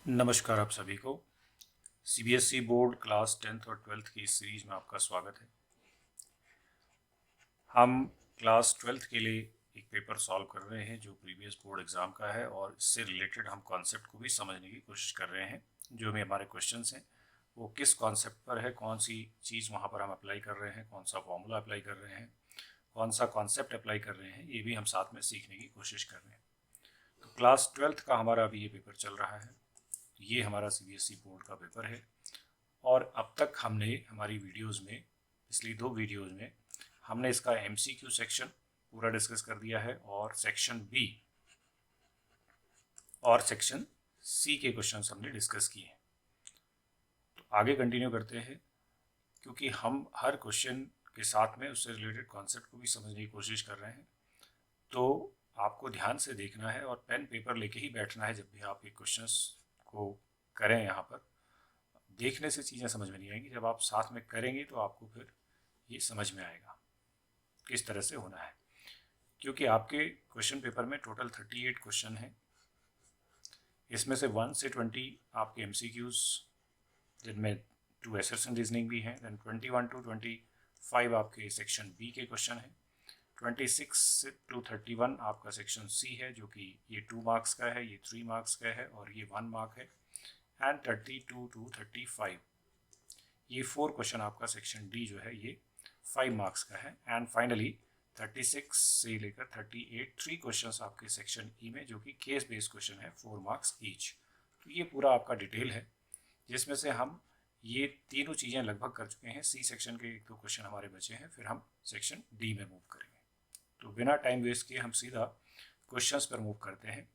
नमस्कार आप सभी को। सीबीएसई बोर्ड क्लास 10th और 12th की इस सीरीज में आपका स्वागत है। हम क्लास 12th के लिए एक पेपर सॉल्व कर रहे हैं जो प्रीवियस बोर्ड एग्ज़ाम का है, और इससे रिलेटेड हम कॉन्सेप्ट को भी समझने की कोशिश कर रहे हैं। जो भी हमारे क्वेश्चंस हैं वो किस कॉन्सेप्ट पर है, कौन सी चीज़ वहाँ पर हम अप्लाई कर रहे हैं, कौन सा फॉर्मूला अप्लाई कर रहे हैं, कौन सा कॉन्सेप्ट अप्लाई कर रहे हैं, ये भी हम साथ में सीखने की कोशिश कर रहे हैं। तो क्लास 12th का हमारा अभी ये पेपर चल रहा है। ये हमारा सीबीएसई बोर्ड का पेपर है, और अब तक हमने हमारी वीडियोस में, पिछली 2 वीडियोस में हमने इसका एमसीक्यू सेक्शन पूरा डिस्कस कर दिया है, और सेक्शन बी और सेक्शन सी के क्वेश्चंस हमने डिस्कस किए हैं। तो आगे कंटिन्यू करते हैं, क्योंकि हम हर क्वेश्चन के साथ में उससे रिलेटेड कॉन्सेप्ट को भी समझने की कोशिश कर रहे हैं। तो आपको ध्यान से देखना है और पेन पेपर लेके ही बैठना है जब भी आप ये क्वेश्चंस को करें। यहाँ पर देखने से चीज़ें समझ में नहीं आएंगी, जब आप साथ में करेंगे तो आपको फिर ये समझ में आएगा किस तरह से होना है। क्योंकि आपके क्वेश्चन पेपर में टोटल 38 क्वेश्चन हैं। इसमें से 1 से 20 आपके एमसीक्यूज, जिनमें 2 एसर्शन रीजनिंग भी हैं। देन 21 to 25 आपके सेक्शन बी के क्वेश्चन हैं। 26 to 31 आपका सेक्शन सी है, जो कि ये 2 मार्क्स का है, ये 3 मार्क्स का है, और ये 1 मार्क है। एंड 32 to 35 ये 4 क्वेश्चन आपका सेक्शन डी जो है ये 5 मार्क्स का है। एंड फाइनली 36 से लेकर 38 3 क्वेश्चंस आपके सेक्शन ई में, जो कि केस बेस्ड क्वेश्चन है, 4 मार्क्स ईच। तो ये पूरा आपका डिटेल है, जिसमें से हम ये तीनों चीज़ें लगभग कर चुके हैं। सी सेक्शन के 1-2 क्वेश्चन हमारे बचे हैं, फिर हम सेक्शन डी में मूव करेंगे। तो बिना टाइम वेस्ट किए हम सीधा क्वेश्चंस पर मूव करते हैं।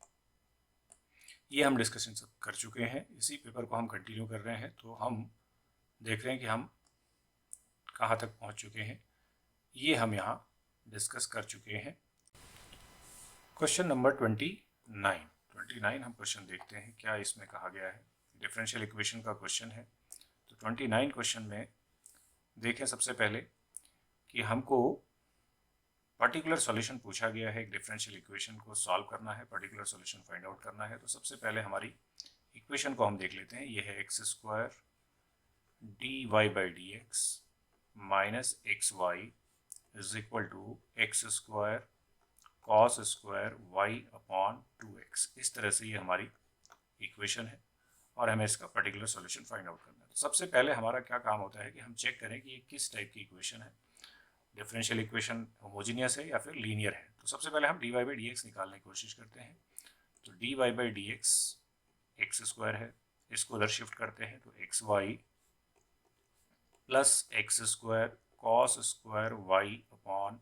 ये हम डिस्कशन सब कर चुके हैं, इसी पेपर को हम कंटिन्यू कर रहे हैं। तो हम देख रहे हैं कि हम कहाँ तक पहुँच चुके हैं। ये हम यहाँ डिस्कस कर चुके हैं। क्वेश्चन नंबर 29 हम क्वेश्चन देखते हैं क्या इसमें कहा गया है। डिफरेंशियल इक्वेशन का क्वेश्चन है। तो 29 क्वेश्चन में देखें सबसे पहले कि हमको पर्टिकुलर सॉल्यूशन पूछा गया है। एक डिफरेंशियल इक्वेशन को सॉल्व करना है, पर्टिकुलर सॉल्यूशन फाइंड आउट करना है। तो सबसे पहले हमारी इक्वेशन को हम देख लेते हैं। ये है X square D Y by D X minus X Y is equal to X square cos square Y upon 2x। इस तरह से ये हमारी इक्वेशन है, और हमें इसका पर्टिकुलर सॉल्यूशन फाइंड आउट करना है। तो सबसे पहले हमारा क्या काम होता है कि हम चेक करें कि ये किस टाइप की इक्वेशन है। डिफरेंशियल इक्वेशन होमोजीनियस है या फिर लीनियर है। तो सबसे पहले हम D Y by D X निकालने की कोशिश करते हैं। तो D Y by D X X square है, इसको उधर शिफ्ट करते हैं तो X Y plus X square cos square Y upon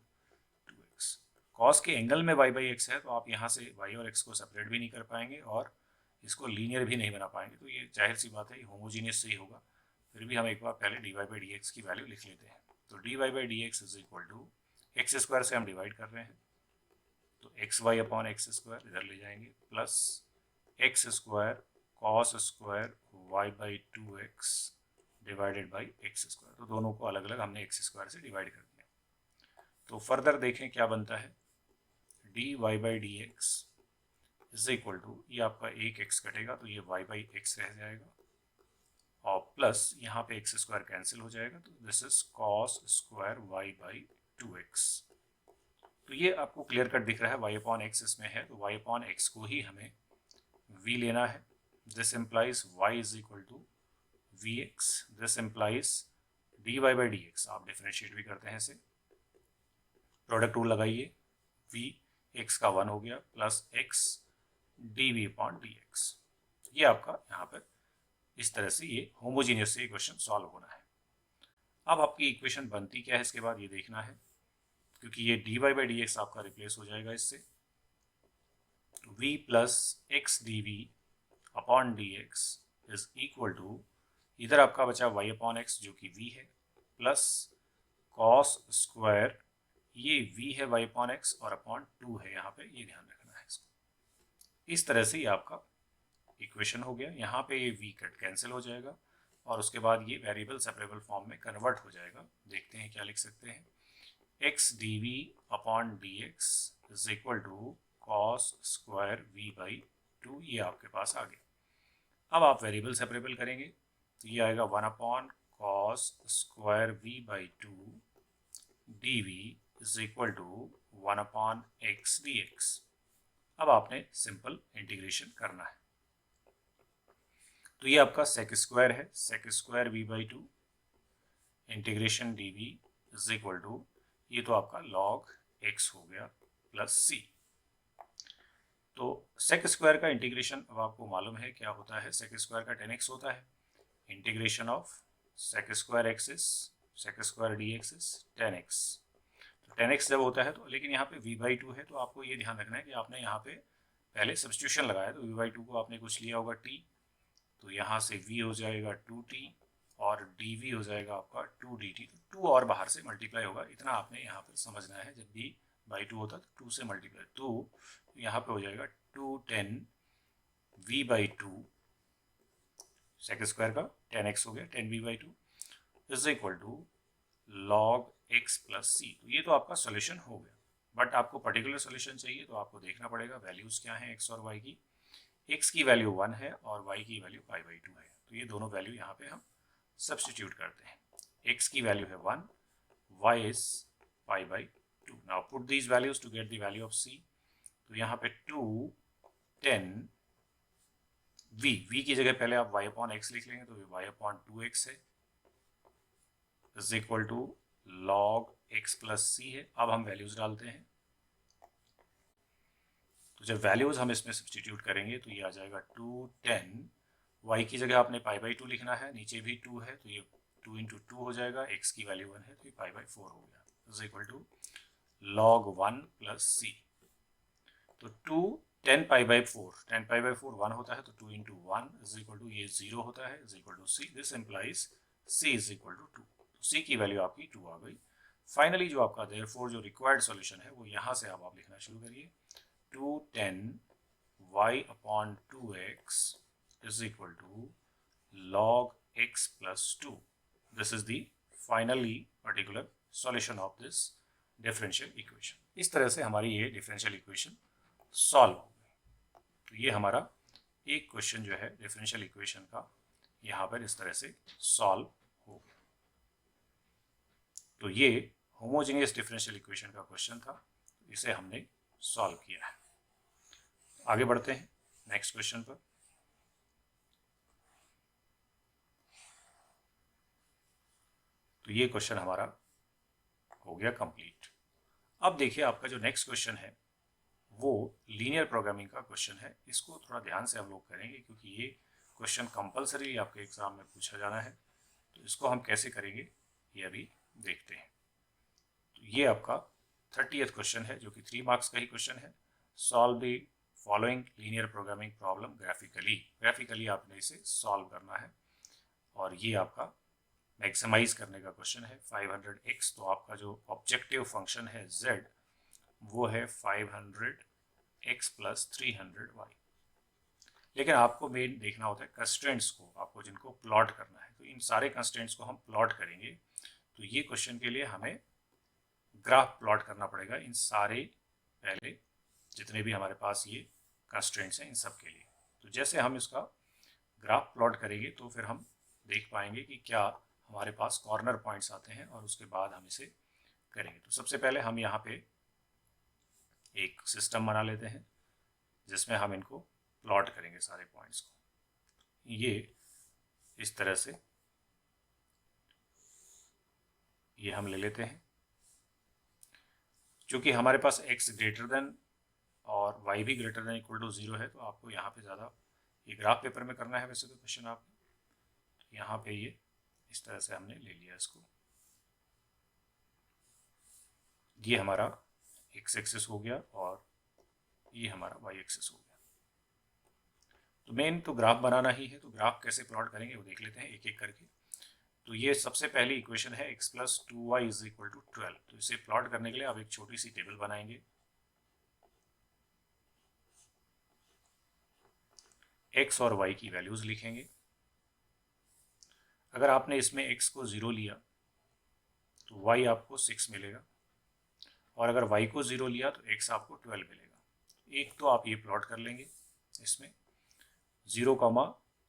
2x। Cos के एंगल में y बाई एक्स है, तो आप यहाँ से y और x को सेपरेट भी नहीं कर पाएंगे और इसको लीनियर भी नहीं बना पाएंगे। तो ये जाहिर सी बात है, ये होमोजीनियस से ही होगा। फिर भी हम एक बार पहले D Y by D X की वैल्यू लिख लेते हैं। तो D Y by D X is equal to X square से हम डिवाइड कर रहे हैं, तो X Y upon X square इधर ले जाएंगे, plus X square cos square Y by 2x divided by X square. तो दोनों को अलग अलग हमने एक्स स्क्वायर से डिवाइड कर दिया। तो फर्दर देखें क्या बनता है। D Y by D X is equal to, ये आपका एक एक्स कटेगा तो ये वाई बाई एक्स रह जाएगा, और प्लस यहाँ पे एक्स स्क्वायर कैंसिल हो जाएगा, तो this is cos square Y by 2x। तो ये आपको क्लियर कट दिख रहा है, वाई अपॉन एक्स इसमें है, तो वाई अपॉन एक्स को ही हमें v लेना है। This implies y is equal to V X. This implies D Y by D X, आप डिफ्रेंशिएट भी करते हैं इसे, प्रोडक्ट रूल लगाइए, वी एक्स का 1 हो गया plus X D V upon D x. ये आपका यहाँ पर इस तरह से ये होमोजीनियस से इक्वेशन सॉल्व होना है। अब आपकी इक्वेशन बनती क्या है इसके बाद ये देखना है, क्योंकि ये D Y by D X आपका रिप्लेस हो जाएगा इससे। v plus X D V upon D X is equal to, इधर आपका बचा y अपॉन एक्स जो कि v है, प्लस कॉस स्क्वायर, ये v है y अपॉन एक्स और अपॉन 2 है यहाँ पे, ये ध्यान रखना है इसको। इस तरह से ये आपका इक्वेशन हो गया। यहाँ पे ये v कट कैंसिल हो जाएगा, और उसके बाद ये वेरिएबल सेपरेबल फॉर्म में कन्वर्ट हो जाएगा। देखते हैं क्या लिख सकते हैं। X D V upon D X is equal to cos square v by 2, ये आपके पास आ गया। अब आप वेरिएबल सेपरेबल करेंगे तो ये आएगा 1/cos²v/2 dv is equal to 1/x dx। अब आपने सिंपल इंटीग्रेशन करना है। तो ये आपका sec² है, sec²v/2 integration dv is equal to, ये तो आपका log x हो गया प्लस c। तो sec² का इंटीग्रेशन अब आपको मालूम है क्या होता है, sec² का 10x होता है। Integration of sec² x is sec² dx is 10x। तो 10x जब होता है तो, लेकिन यहाँ पे v/2 है तो आपको ये ध्यान रखना है कि आपने यहाँ पे पहले सब्स्टिट्यूशन लगाया तो v/2 को आपने कुछ लिया होगा t, तो यहाँ से v हो जाएगा 2t और dv हो जाएगा आपका 2dt। तो 2 और बाहर से मल्टीप्लाई होगा, इतना आपने यहाँ पर समझना है। जब v/2 होता तो 2 से मल्टीप्लाई, तो यहाँ पे हो जाएगा 210 v/2 sec² का 10x हो गया 10v/2 is equal to log x plus c। तो ये तो आपका सोल्यूशन हो गया, बट आपको पर्टिकुलर सोल्यूशन चाहिए तो आपको देखना पड़ेगा वैल्यूज क्या हैं x और y की। x की वैल्यू 1 है और y की वैल्यू π/2 है, तो ये दोनों वैल्यू यहाँ पे हम सब्स्टिट्यूट करते हैं। x की वैल्यू है 1, y is π/2। Now put these values to get the value of c। तो यहाँ पे 210 v की जगह पहले आप y/x लिख लेंगे तो y/2x है is equal to log x plus c है। अब हम वैल्यूज डालते हैं, तो जब वैल्यूज हम इसमें सब्स्टिट्यूट करेंगे तो ये आ जाएगा 210, y की जगह आपने π/2 लिखना है, नीचे भी 2 है तो ये 2 × 2 हो जाएगा, x की वैल्यू 1 है तो ये π/4 हो गया is equal to log 1 plus c। तो 10 π/4 1 होता है तो 2 × 1 इज इक्वल टू, ये 0 होता है is equal to c। This implies c is equal to 2। तो c की वैल्यू आपकी 2 आ गई। फाइनली जो आपका देयरफॉर जो रिक्वायर्ड सॉल्यूशन है वो यहाँ से अब आप लिखना शुरू करिए। 210 y/2x is equal to log x plus 2. This is the finally particular solution of this differential equation. इस तरह से हमारी ये differential equation सॉल्व हो गई। तो ये हमारा एक क्वेश्चन जो है डिफरेंशियल इक्वेशन का यहाँ पर इस तरह से सॉल्व हो गया। तो ये होमोजेनियस डिफरेंशियल इक्वेशन का क्वेश्चन था, इसे हमने सॉल्व किया है। आगे बढ़ते हैं नेक्स्ट क्वेश्चन पर। तो ये क्वेश्चन हमारा हो गया कंप्लीट। अब देखिए आपका जो नेक्स्ट क्वेश्चन है वो लीनियर प्रोग्रामिंग का क्वेश्चन है। इसको थोड़ा ध्यान से हम लोग करेंगे क्योंकि ये क्वेश्चन कंपलसरी आपके एग्जाम में पूछा जाना है। तो इसको हम कैसे करेंगे ये अभी देखते हैं। तो ये आपका 30th क्वेश्चन है जो कि 3 मार्क्स का ही क्वेश्चन है। Solve the following linear programming problem graphically आपने इसे सॉल्व करना है। और ये आपका मैक्सिमाइज करने का क्वेश्चन है। 500x, तो आपका जो ऑब्जेक्टिव फंक्शन है z वो है 500x प्लस 300y। लेकिन आपको मेन देखना होता है कंस्ट्रेंट्स को, आपको जिनको प्लॉट करना है। तो इन सारे कंस्ट्रेंट्स को हम प्लॉट करेंगे। तो ये क्वेश्चन के लिए हमें ग्राफ प्लॉट करना पड़ेगा इन सारे पहले जितने भी हमारे पास ये कंस्ट्रेंट्स हैं इन सब के लिए। तो जैसे हम इसका ग्राफ प्लॉट करेंगे तो फिर हम देख पाएंगे कि क्या हमारे पास कॉर्नर पॉइंट्स आते हैं और उसके बाद हम इसे करेंगे। तो सबसे पहले हम यहाँ पे एक सिस्टम बना लेते हैं जिसमें हम इनको प्लॉट करेंगे सारे पॉइंट्स को। ये इस तरह से ये हम ले लेते हैं। क्योंकि हमारे पास x ग्रेटर देन और y भी ग्रेटर देन इक्वल टू 0 है तो आपको यहाँ पे ज़्यादा ये ग्राफ पेपर में करना है वैसे तो क्वेश्चन आप यहाँ पे ये इस तरह से हमने ले लिया इसको। ये हमारा x एक्सिस हो गया और ये हमारा y एक्सिस हो गया। तो मेन तो ग्राफ बनाना ही है, तो ग्राफ कैसे प्लॉट करेंगे वो देख लेते हैं एक एक करके। तो ये सबसे पहली इक्वेशन है x plus 2y is equal to 12। तो इसे प्लॉट करने के लिए आप एक छोटी सी टेबल बनाएंगे। x और y की वैल्यूज लिखेंगे। अगर आपने इसमें x को 0 लिया तो y आपको 6 मिलेगा और अगर y को 0 लिया तो x आपको 12 मिलेगा। एक तो आप ये प्लॉट कर लेंगे इसमें 0,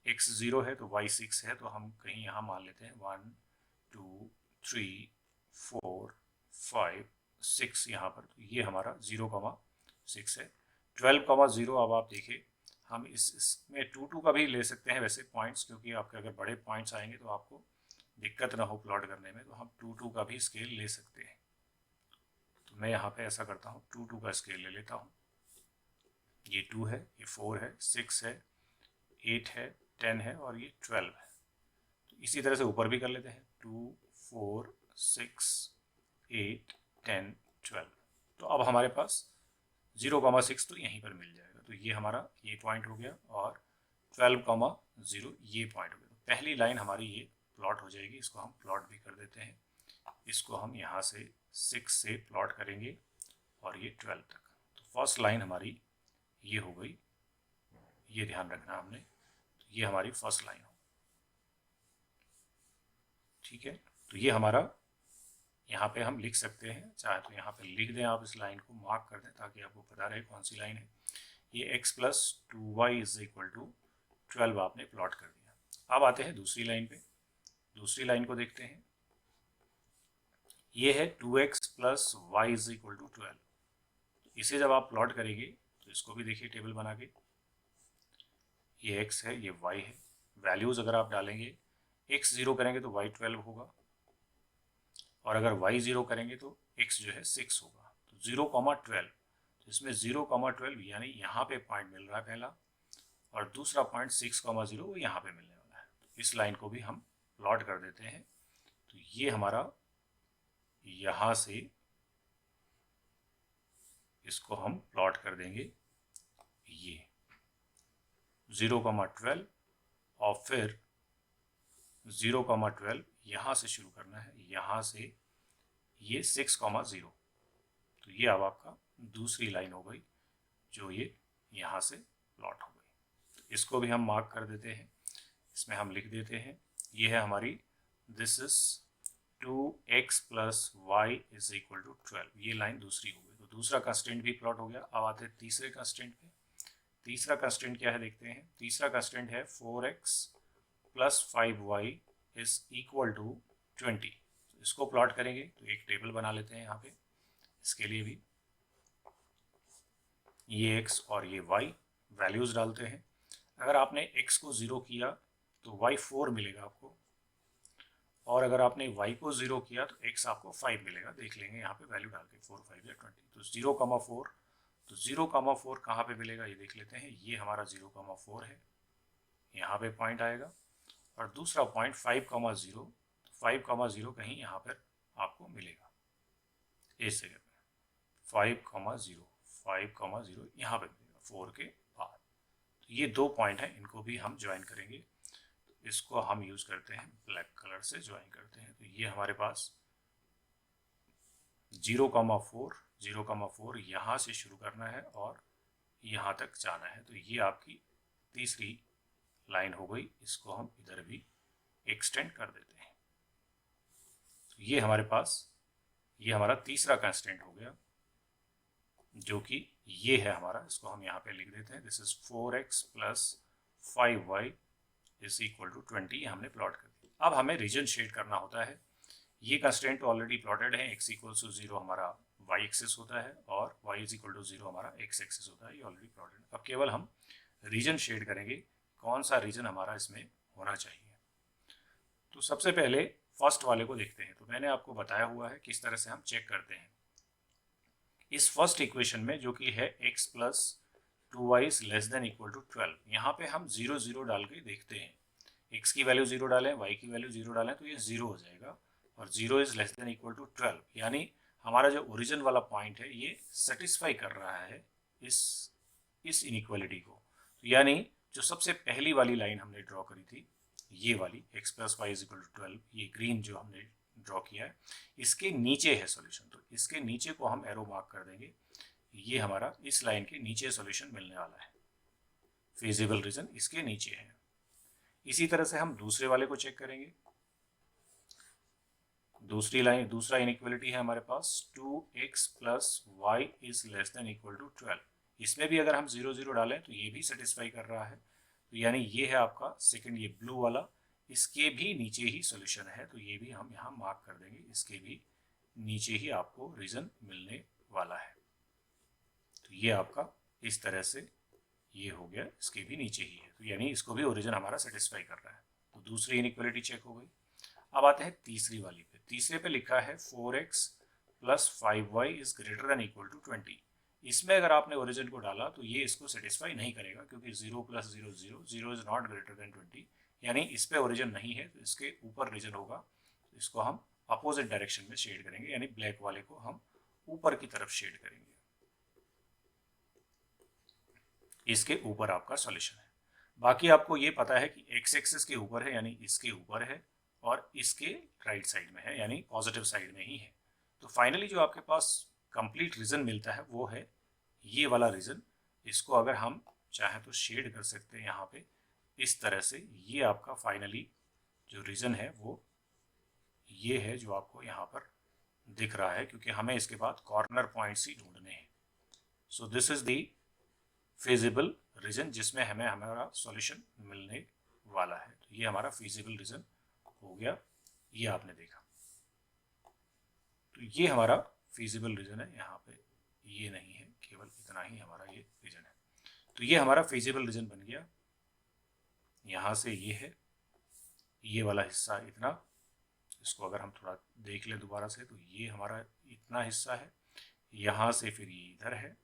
x 0 है तो y 6 है, तो हम कहीं यहाँ मान लेते हैं 1 2 3 4 5 6 यहाँ पर, तो ये हमारा 0,6 है। 12,0 अब आप देखिए, हम इसमें 2 का भी ले सकते हैं वैसे पॉइंट्स, क्योंकि आपके अगर बड़े पॉइंट्स आएंगे तो आपको दिक्कत ना हो प्लॉट करने में, तो हम 2 का भी स्केल ले सकते हैं। तो मैं यहाँ पे ऐसा करता हूँ, 2 का स्केल ले लेता हूँ। ये 2 है, ये 4 है, 6 है, 8 है, 10 है और ये 12 है। तो इसी तरह से ऊपर भी कर लेते हैं, 2 4 6 8 10 12। तो अब हमारे पास 0,6 तो यहीं पर मिल जाएगा, तो ये हमारा ये पॉइंट हो गया और 12,0 ये पॉइंट हो गया। तो पहली लाइन हमारी ये प्लॉट हो जाएगी, इसको हम प्लॉट भी कर देते हैं। इसको हम यहाँ से 6 से प्लॉट करेंगे और ये 12 तक। तो फर्स्ट लाइन हमारी ये हो गई, ये ध्यान रखना हमने, तो ये हमारी फर्स्ट लाइन हो, ठीक है। तो ये हमारा यहाँ पे हम लिख सकते हैं, चाहे तो यहाँ पे लिख दें, आप इस लाइन को मार्क कर दें ताकि आपको पता रहे कौन सी लाइन है। ये x plus 2y is equal to 12 आपने प्लॉट कर दिया। अब आते हैं दूसरी लाइन पे, दूसरी लाइन को देखते हैं। ये है 2x plus y is equal to 12। इसे जब आप प्लॉट करेंगे तो इसको भी देखिए टेबल बना के, ये x है, ये y है। वैल्यूज अगर आप डालेंगे, x 0 करेंगे तो y 12 होगा, और अगर y 0 करेंगे तो x जो है 6 होगा। तो 0,12, तो इसमें 0,12 यानी यहाँ पे पॉइंट मिल रहा है पहला, और दूसरा पॉइंट 6,0 वो यहाँ पे मिलने वाला है। तो इस लाइन को भी हम प्लॉट कर देते हैं। तो ये हमारा यहाँ से इसको हम प्लॉट कर देंगे, ये 0,12 और फिर 0,12 यहाँ से शुरू करना है, यहाँ से ये 6,0। तो ये अब आपका दूसरी लाइन हो गई जो ये यहाँ से प्लॉट हो गई। तो इसको भी हम मार्क कर देते हैं, इसमें हम लिख देते हैं, ये है हमारी this is 2x plus y is equal to 12। ये लाइन दूसरी हो गई। तो दूसरा कंस्टेंट भी प्लॉट हो गया। अब आते हैं तीसरे कंस्टेंट पे। तीसरा कंस्टेंट क्या है देखते हैं। तीसरा कंस्टेंट है 4x plus 5y is equal to 20। तो इसको प्लॉट करेंगे तो एक टेबल बना लेते हैं यहाँ पे, इसके लिए भी ये x और ये y वैल्यूज डालते हैं। अगर आपने x को 0 किया तो y 4 मिलेगा आपको, और अगर आपने y को 0 किया तो x आपको 5 मिलेगा। देख लेंगे यहाँ पे वैल्यू डाल के, 4 5 या 20। तो 0,4, तो 0,4 कहाँ पे मिलेगा ये देख लेते हैं। ये हमारा 0,4 है, यहाँ पे पॉइंट आएगा, और दूसरा पॉइंट 5,0, 5,0 कहीं यहाँ पर आपको मिलेगा, इस जगह पे 5,0, 5,0 यहाँ पे मिलेगा 4 के बाद। तो ये दो पॉइंट हैं, इनको भी हम ज्वाइन करेंगे। तो इसको हम यूज करते हैं, ब्लैक कलर से ज्वाइन करते हैं। तो ये हमारे पास 0,4, 0,4 यहाँ से शुरू करना है और यहाँ तक जाना है। तो ये आपकी तीसरी लाइन हो गई। इसको हम इधर भी एक्सटेंड कर देते हैं। तो ये हमारे पास, ये हमारा तीसरा कंस्टेंट हो गया, जो कि ये है हमारा। इसको हम यहाँ पे लिख देते हैं, this is 4x plus 5y is equal to 20। हमने प्लॉट कर दिया। अब हमें रीजन शेड करना होता है। ये कंस्टेंट ऑलरेडी प्लॉटेड है, x इक्वल्स टू 0 हमारा y एक्सिस होता है और y इज इक्वल टू 0 हमारा x एक्सिस होता है। ये ऑलरेडी प्लॉटेड है। अब केवल हम रीजन शेड करेंगे, कौन सा रीजन हमारा इसमें होना चाहिए। तो सबसे पहले फर्स्ट वाले को देखते हैं। तो मैंने आपको बताया हुआ है किस तरह से हम चेक करते हैं। इस फर्स्ट इक्वेशन में जो कि है x plus 2y is less than equal to 12, यहाँ पे हम 0 0 डाल के देखते हैं। x की वैल्यू 0 डालें, y की वैल्यू 0 डालें तो ये 0 हो जाएगा, और 0 is less than equal to 12, यानी हमारा जो ओरिजिन वाला पॉइंट है ये सेटिस्फाई कर रहा है इस इनइक्वालिटी को। तो यानी जो सबसे पहली वाली लाइन हमने ड्रॉ करी थी, ये वाली x plus y is equal to 12, ये ग्रीन जो हमने ड्रॉ किया है, इसके नीचे है सॉल्यूशन। तो इसके नीचे को हम एरो मार्क कर देंगे। ये हमारा इस लाइन के नीचे सॉल्यूशन मिलने वाला है, फिजिबल रीजन इसके नीचे है। इसी तरह से हम दूसरे वाले को चेक करेंगे। दूसरी लाइन, दूसरा इनइक्वालिटी है हमारे पास 2x plus y is less than equal to 12। इसमें भी अगर हम 0 0 डालें तो ये भी सेटिस्फाई कर रहा है। तो यानी ये है आपका सेकंड, ये ब्लू वाला, इसके भी नीचे ही सॉल्यूशन है, तो ये भी हम यहाँ मार्क कर देंगे, इसके भी नीचे ही आपको रीजन मिलने वाला है। तो ये आपका इस तरह से ये हो गया, इसके भी नीचे ही है, तो यानी इसको भी ओरिजिन हमारा सेटिस्फाई कर रहा है। तो दूसरी इनइक्वालिटी चेक हो गई। अब आते हैं तीसरी वाली पे। तीसरे पे लिखा है 4x plus 5y is greater than equal to 20। इसमें अगर आपने ओरिजिन को डाला तो ये इसको सेटिस्फाई नहीं करेगा, क्योंकि 0 plus 0 0, 0 is not greater than 20, यानी इस पे ओरिजिन नहीं है, तो इसके ऊपर रीजन होगा। तो इसको हम अपोजिट डायरेक्शन में शेड करेंगे, यानी ब्लैक वाले को हम ऊपर की तरफ शेड करेंगे। इसके ऊपर आपका सॉल्यूशन है। बाकी आपको ये पता है कि एक्स एक्सिस के ऊपर है, यानी इसके ऊपर है, और इसके राइट साइड में है, यानी पॉजिटिव साइड में ही है। तो फाइनली जो आपके पास कंप्लीट रीजन मिलता है वो है ये वाला रीजन। इसको अगर हम चाहें तो शेड कर सकते हैं यहाँ पे इस तरह से। ये आपका फाइनली जो रीजन है वो ये है जो आपको यहाँ पर दिख रहा है, क्योंकि हमें इसके बाद कॉर्नर पॉइंट्स ही ढूंढने हैं। So this is the feasible region जिसमें हमें हमारा सॉल्यूशन मिलने वाला है। तो ये हमारा फिजिबल रीजन हो गया, ये आपने देखा। तो ये हमारा फिजिबल रीजन है, यहाँ पे ये नहीं है, केवल इतना ही हमारा ये रीजन है। तो ये हमारा फिजिबल रीजन बन गया। यहाँ से ये है, ये वाला हिस्सा इतना, इसको अगर हम थोड़ा देख लें दोबारा से, तो ये हमारा इतना हिस्सा है। यहाँ से फिर ये इधर है,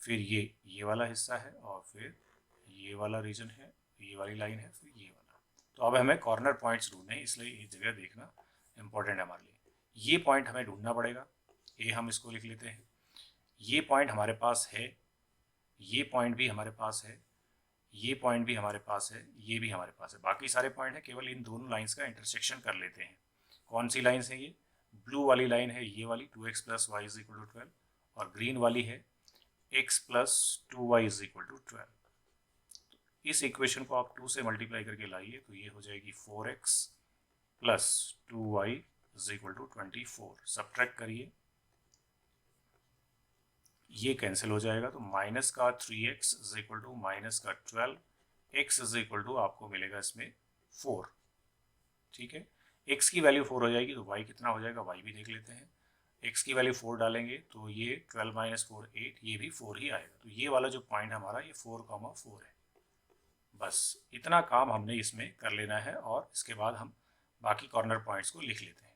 फिर ये वाला हिस्सा है, और फिर ये वाला रीजन है, ये वाली लाइन है, फिर ये वाला। तो अब हमें कॉर्नर पॉइंट्स ढूंढने हैं, इसलिए ये जगह देखना इंपॉर्टेंट है हमारे लिए। ये पॉइंट हमें ढूंढना पड़ेगा, ये हम इसको लिख लेते हैं। ये पॉइंट हमारे पास है, ये पॉइंट भी हमारे पास है, ये पॉइंट भी हमारे पास है, ये भी हमारे पास है। बाकी सारे पॉइंट है, केवल इन दोनों लाइंस का इंटरसेक्शन कर लेते हैं। कौन सी लाइन्स है ये? ब्लू वाली लाइन है ये वाली, 2x plus y is equal to 12, और ग्रीन वाली है x plus 2y is equal to 12। इस इक्वेशन को आप 2 से मल्टीप्लाई करके लाइए, तो ये हो जाएगी 4x plus 2y is equal to 24। Subtract करिए, ये कैंसिल हो जाएगा, तो माइनस का 3x is equal to minus का 12, x इज इक्वल टू आपको मिलेगा इसमें 4। ठीक है, x की वैल्यू 4 हो जाएगी, तो y कितना हो जाएगा, y भी देख लेते हैं। x की वैल्यू 4 डालेंगे तो ये 12 माइनस 4 8, ये भी 4 ही आएगा। तो ये वाला जो पॉइंट हमारा ये 4,4 है। बस इतना काम हमने इसमें कर लेना है, और इसके बाद हम बाकी कॉर्नर पॉइंट्स को लिख लेते हैं।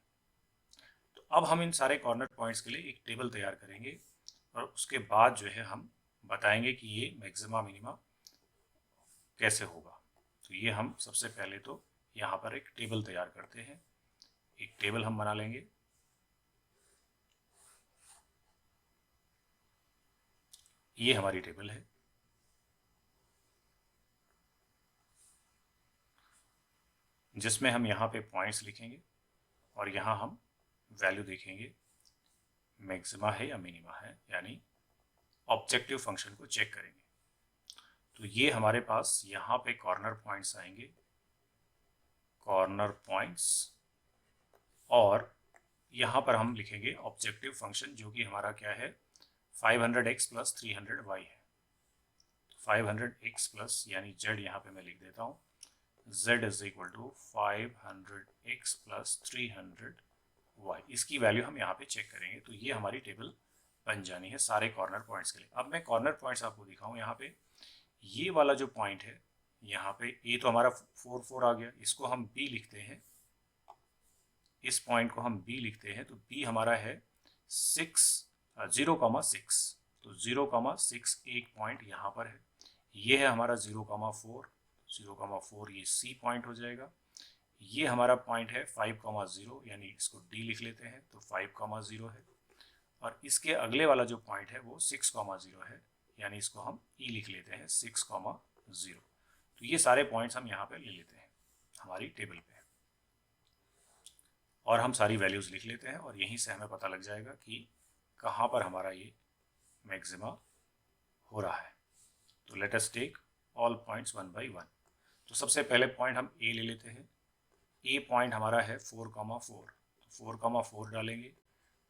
तो अब हम इन सारे कॉर्नर पॉइंट्स के लिए एक टेबल तैयार करेंगे, और उसके बाद जो है हम बताएंगे कि ये मैक्सिमा मिनिमा कैसे होगा। तो ये हम सबसे पहले तो यहाँ पर एक टेबल तैयार करते हैं। एक टेबल हम बना लेंगे। ये हमारी टेबल है। जिसमें हम यहाँ पे पॉइंट्स लिखेंगे, और यहाँ हम वैल्यू देखेंगे मैक्सिमा है या मिनिमा है, यानी ऑब्जेक्टिव फंक्शन को चेक करेंगे। तो ये हमारे पास यहाँ पे कॉर्नर पॉइंट्स आएंगे, कॉर्नर पॉइंट्स, और यहाँ पर हम लिखेंगे ऑब्जेक्टिव फंक्शन, जो कि हमारा क्या है, 500x प्लस 300y है। 500x प्लस, यानी z यहाँ पे मैं लिख देता हूँ, z is equal to 500x plus 300y। इसकी वैल्यू हम यहाँ पे चेक करेंगे। तो ये हमारी टेबल बन जानी है सारे कॉर्नर पॉइंट्स के लिए। अब मैं कॉर्नर पॉइंट्स आपको दिखाऊँ। यहाँ पे ये वाला जो पॉइंट है, यहाँ पे ये तो हमारा 4 4 आ गया, इसको हम b लिखते हैं। इस पॉइंट को हम b लिखते हैं, तो b हमारा है 0,6। तो 0,6 एक पॉइंट यहाँ पर है। ये है हमारा 0,4, 0,4 ये c पॉइंट हो जाएगा। ये हमारा पॉइंट है 5,0, यानी इसको d लिख लेते हैं, तो 5,0 है। और इसके अगले वाला जो पॉइंट है वो 6,0 है, यानी इसको हम e लिख लेते हैं, 6,0। तो ये सारे पॉइंट्स हम यहाँ पे ले लेते हैं हमारी टेबल पे, और हम सारी वैल्यूज़ लिख लेते हैं, और यहीं से हमें पता लग जाएगा कि कहाँ पर हमारा ये मैक्सिमा हो रहा है। तो let us take all points one by one. तो सबसे पहले पॉइंट हम ए ले लेते हैं। ए पॉइंट हमारा है 4,4, तो 4,4 डालेंगे।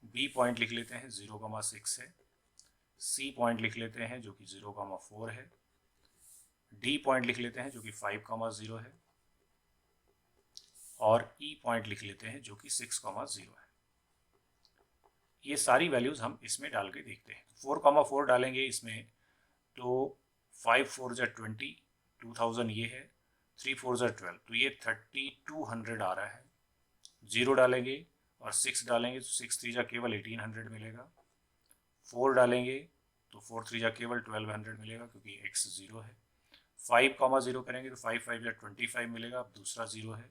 बी पॉइंट लिख लेते हैं, 0,6 है। सी पॉइंट लिख लेते हैं, जो कि 0,4 है। डी पॉइंट लिख लेते हैं जो कि 5,0 है, और ई पॉइंट लिख लेते हैं जो कि 6,0 है। ये सारी वैल्यूज हम इसमें डाल के देखते हैं। 4,4 डालेंगे इसमें तो 5 4 जा 20, 2000 ये है, 3 4 जा 12, तो ये 3200 आ रहा है। 0 डालेंगे और 6 डालेंगे तो 6 3 जा केवल 1800 मिलेगा। 4 डालेंगे तो 4 3 जा केवल 1200 मिलेगा क्योंकि x 0 है। 5,0 करेंगे तो 5 5 जा 25 मिलेगा, अब दूसरा 0 है।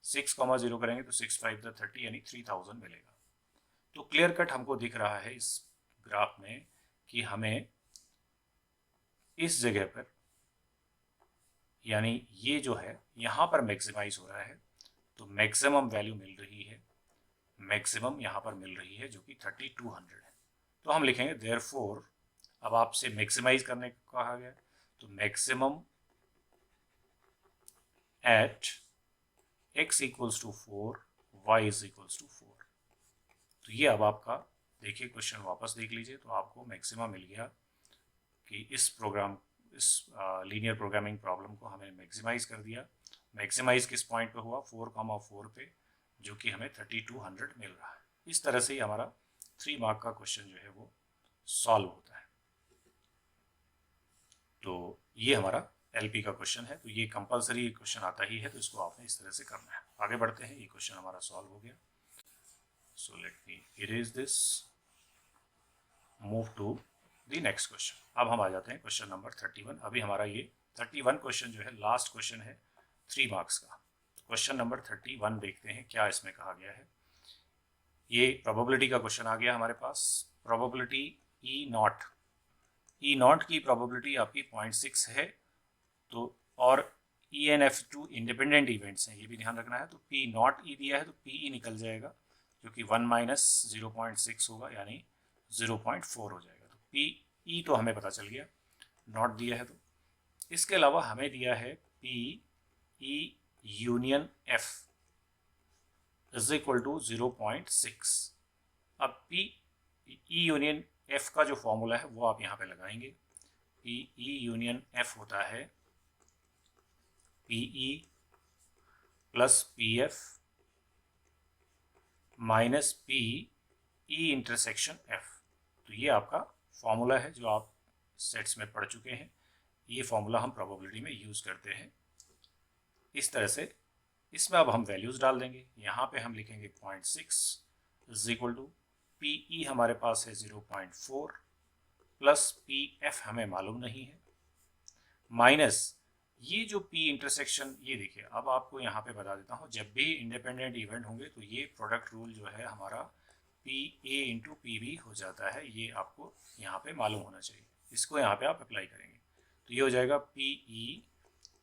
6,0 करेंगे तो 6 5 जा 30 यानी 3000 मिलेगा। तो क्लियर कट हमको दिख रहा है इस ग्राफ में कि हमें इस जगह पर यानी ये जो है यहाँ पर मैक्सिमाइज हो रहा है, तो मैक्सिमम वैल्यू मिल रही है, मैक्सिमम यहाँ पर मिल रही है जो कि 3200 है। तो हम लिखेंगे देयरफॉर, अब आपसे मैक्सिमाइज करने को कहा गया, तो maximum at x equals to 4, y is equals to 4। तो ये अब आपका देखिए क्वेश्चन वापस देख लीजिए तो आपको मैक्सिमा मिल गया कि इस लीनियर प्रोग्रामिंग प्रॉब्लम को हमें मैक्सिमाइज कर दिया। मैक्सिमाइज किस पॉइंट पे हुआ? 4,4 पे, जो कि हमें 3200 मिल रहा है। इस तरह से ही हमारा 3 मार्क का क्वेश्चन जो है वो सॉल्व होता है। तो ये हमारा एलपी का क्वेश्चन है, तो ये कंपलसरी क्वेश्चन आता ही है, तो इसको आपने इस तरह से करना है। आगे बढ़ते हैं, ये क्वेश्चन हमारा सॉल्व हो गया। So let me erase this, move to the next question. अब हम आ जाते हैं क्वेश्चन नंबर 31। अभी हमारा ये 31 क्वेश्चन जो है लास्ट क्वेश्चन है 3 मार्क्स का। क्वेश्चन नंबर 31 देखते हैं क्या इसमें कहा गया है। ये प्रोबेबिलिटी का क्वेश्चन आ गया हमारे पास। प्रोबेबिलिटी ई नॉट की प्रोबेबिलिटी आपकी 0.6 है, तो और E and F 2 independent events हैं, ये भी ध्यान रखना है। तो पी नॉट ई दिया है तो पी ई निकल जाएगा जो कि 1 माइनस 0.6 होगा यानी 0.4 हो जाएगा। तो पी ई तो हमें पता चल गया, नॉट दिया है। तो इसके अलावा हमें दिया है P E union F is equal to 0.6। अब पी ई यूनियन एफ का जो फॉर्मूला है वो आप यहाँ पे लगाएंगे। पी ई यूनियन एफ होता है P E plus P F minus P E intersection F. तो ये आपका फॉर्मूला है जो आप सेट्स में पढ़ चुके हैं। ये फॉर्मूला हम प्रोबेबिलिटी में यूज़ करते हैं इस तरह से। इसमें अब हम वैल्यूज़ डाल देंगे। यहाँ पे हम लिखेंगे 0.6 is equal to P E हमारे पास है 0.4 प्लस पी एफ हमें मालूम नहीं है, माइनस ये जो पी इंटरसेक्शन, ये देखिए अब आपको यहाँ पे बता देता हूँ, जब भी इंडिपेंडेंट इवेंट होंगे तो ये प्रोडक्ट रूल जो है हमारा P A into P B हो जाता है। ये आपको यहाँ पे मालूम होना चाहिए, इसको यहाँ पे आप अप्लाई करेंगे तो ये हो जाएगा P E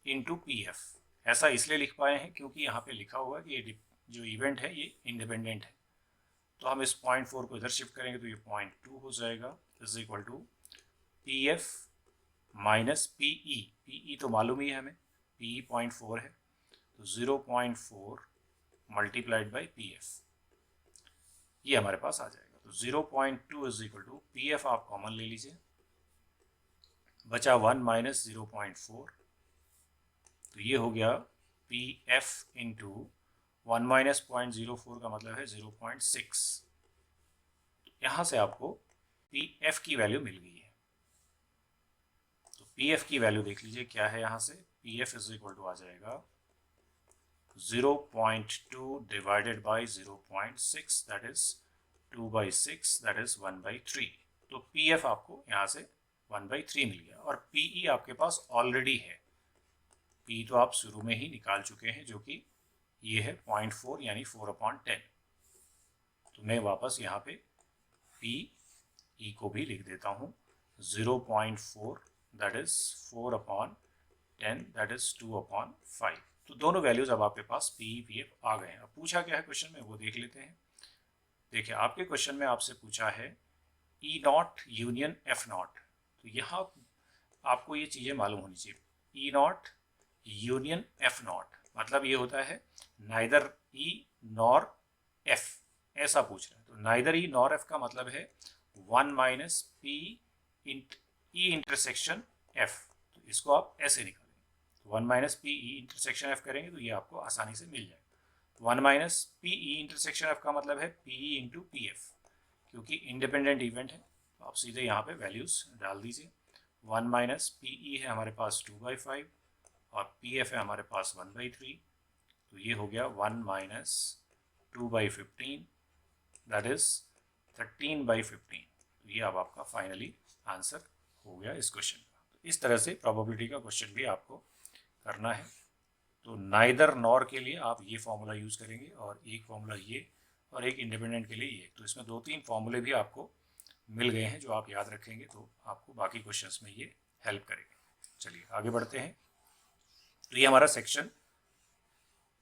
into P F. ऐसा इसलिए लिख पाए हैं क्योंकि यहाँ पे लिखा हुआ है कि ये जो इवेंट है ये इंडिपेंडेंट है। तो हम इस 0.4 को इधर शिफ्ट करेंगे तो ये 0.2 हो जाएगा is equal to P F minus P E तो मालूम ही है हमें, पी ई 0.4 है तो 0.4 मल्टीप्लाइड बाई पी एफ, ये हमारे पास आ जाएगा। तो 0.2 is equal to P F आप कॉमन ले लीजिए, बचा 1 माइनस 0.4, तो ये हो गया पी एफ इंटू 1 माइनस 0.04 का मतलब है 0.6। यहाँ से आपको पी एफ की वैल्यू मिल गई है। तो पी एफ की वैल्यू देख लीजिए क्या है, यहाँ से P F is equal to आ जाएगा 0.2 divided by 0.6 that is 2/6 that is 1/3। तो पी एफ आपको यहाँ से 1/3 मिल गया और पी ई आपके पास ऑलरेडी है। पी तो आप शुरू में ही निकाल चुके हैं जो कि ये है 0.4 यानी 4/10। तो मैं वापस यहाँ पे पी ई को भी लिख देता हूँ 0.4 दैट इज 4/10 दैट इज 2/5। तो दोनों वैल्यूज अब आपके पास पी ई पी एफ आ गए हैं। अब पूछा क्या है क्वेश्चन में वो देख लेते हैं। देखिए आपके क्वेश्चन में आपसे पूछा है ई नॉट यूनियन एफ नॉट। तो यहाँ आपको ये चीज़ें मालूम होनी चाहिए। ई नॉट यूनियन एफ नॉट मतलब ये होता है नाइदर ई नॉर एफ, ऐसा पूछ रहा है। तो नाइदर ई नॉर एफ का मतलब है 1 minus P E intersection F. तो इसको आप ऐसे निकालेंगे, तो 1 minus P E intersection F करेंगे तो ये आपको आसानी से मिल जाएगा। तो 1 minus P E intersection F का मतलब है P E into P F, क्योंकि इंडिपेंडेंट इवेंट है तो आप सीधे यहाँ पे वैल्यूज डाल दीजिए। 1 माइनस पी ई है हमारे पास 2/5 और पी एफ है हमारे पास 1/3, तो ये हो गया 1 माइनस 2/15, दैट इज 13/15। तो ये अब आपका फाइनली आंसर हो गया इस क्वेश्चन का। तो इस तरह से प्रोबेबिलिटी का क्वेश्चन भी आपको करना है। तो नाइदर नॉर के लिए आप ये फॉर्मूला यूज करेंगे और एक फॉर्मूला ये और एक इंडिपेंडेंट के लिए ये, तो इसमें 2-3 फॉर्मूले भी आपको मिल गए हैं जो आप याद रखेंगे तो आपको बाकी क्वेश्चंस में ये हेल्प करेंगे। चलिए आगे बढ़ते हैं। तो ये हमारा सेक्शन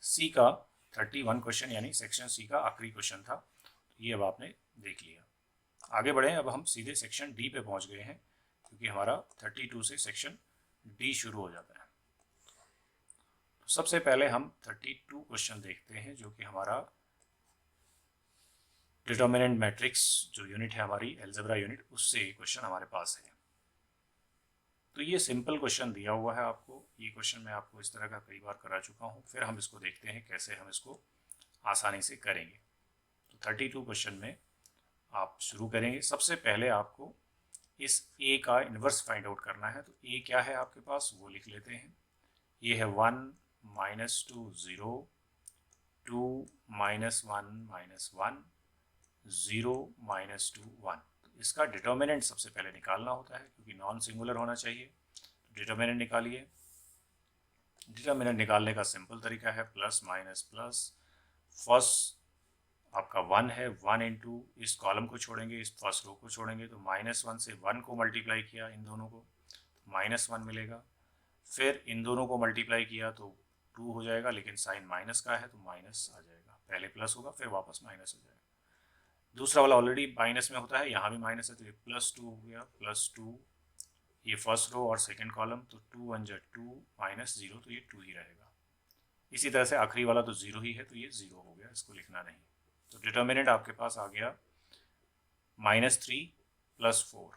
सी का 31 क्वेश्चन यानी सेक्शन सी का आखिरी क्वेश्चन था, तो ये अब आपने देख लिया। आगे बढ़े, अब हम सीधे सेक्शन डी पे पहुंच गए हैं क्योंकि हमारा 32 से सेक्शन डी शुरू हो जाता है। तो सबसे पहले हम 32 क्वेश्चन देखते हैं जो कि हमारा डिटर्मिनेंट मैट्रिक्स जो यूनिट है हमारी अलजेब्रा यूनिट, उससे ये क्वेश्चन हमारे पास है। तो ये सिंपल क्वेश्चन दिया हुआ है आपको, ये क्वेश्चन मैं आपको इस तरह का कई बार करा चुका हूँ। फिर हम इसको देखते हैं कैसे हम इसको आसानी से करेंगे। तो 32 क्वेश्चन में आप शुरू करेंगे। सबसे पहले आपको इस ए का इन्वर्स फाइंड आउट करना है। तो ए क्या है आपके पास वो लिख लेते हैं। ये है 1 -2 0, 2 -1 -1, 0 -2 1। इसका डिटर्मिनेंट सबसे पहले निकालना होता है क्योंकि नॉन सिंगुलर होना चाहिए। डिटर्मिनेंट निकालिए। डिटर्मिनेंट निकालने का सिंपल तरीका है प्लस माइनस प्लस। फर्स्ट आपका 1 है, 1 इंटू इस कॉलम को छोड़ेंगे, इस फर्स्ट रो को छोड़ेंगे, तो -1 से 1 को मल्टीप्लाई किया इन दोनों को, -1 मिलेगा। फिर इन दोनों को मल्टीप्लाई किया तो 2 हो जाएगा, लेकिन साइन माइनस का है तो माइनस आ जाएगा। पहले प्लस होगा फिर वापस माइनस हो जाएगा। दूसरा वाला ऑलरेडी माइनस में होता है, यहाँ भी माइनस है तो ये +2 हो गया, +2 ये फर्स्ट रो और सेकंड कॉलम, तो 2 1 जा 2 -0 तो ये 2 ही रहेगा। इसी तरह से आखिरी वाला तो 0 ही है तो ये 0 हो गया, इसको लिखना नहीं। तो डिटर्मिनेंट आपके पास आ गया -3 + 4,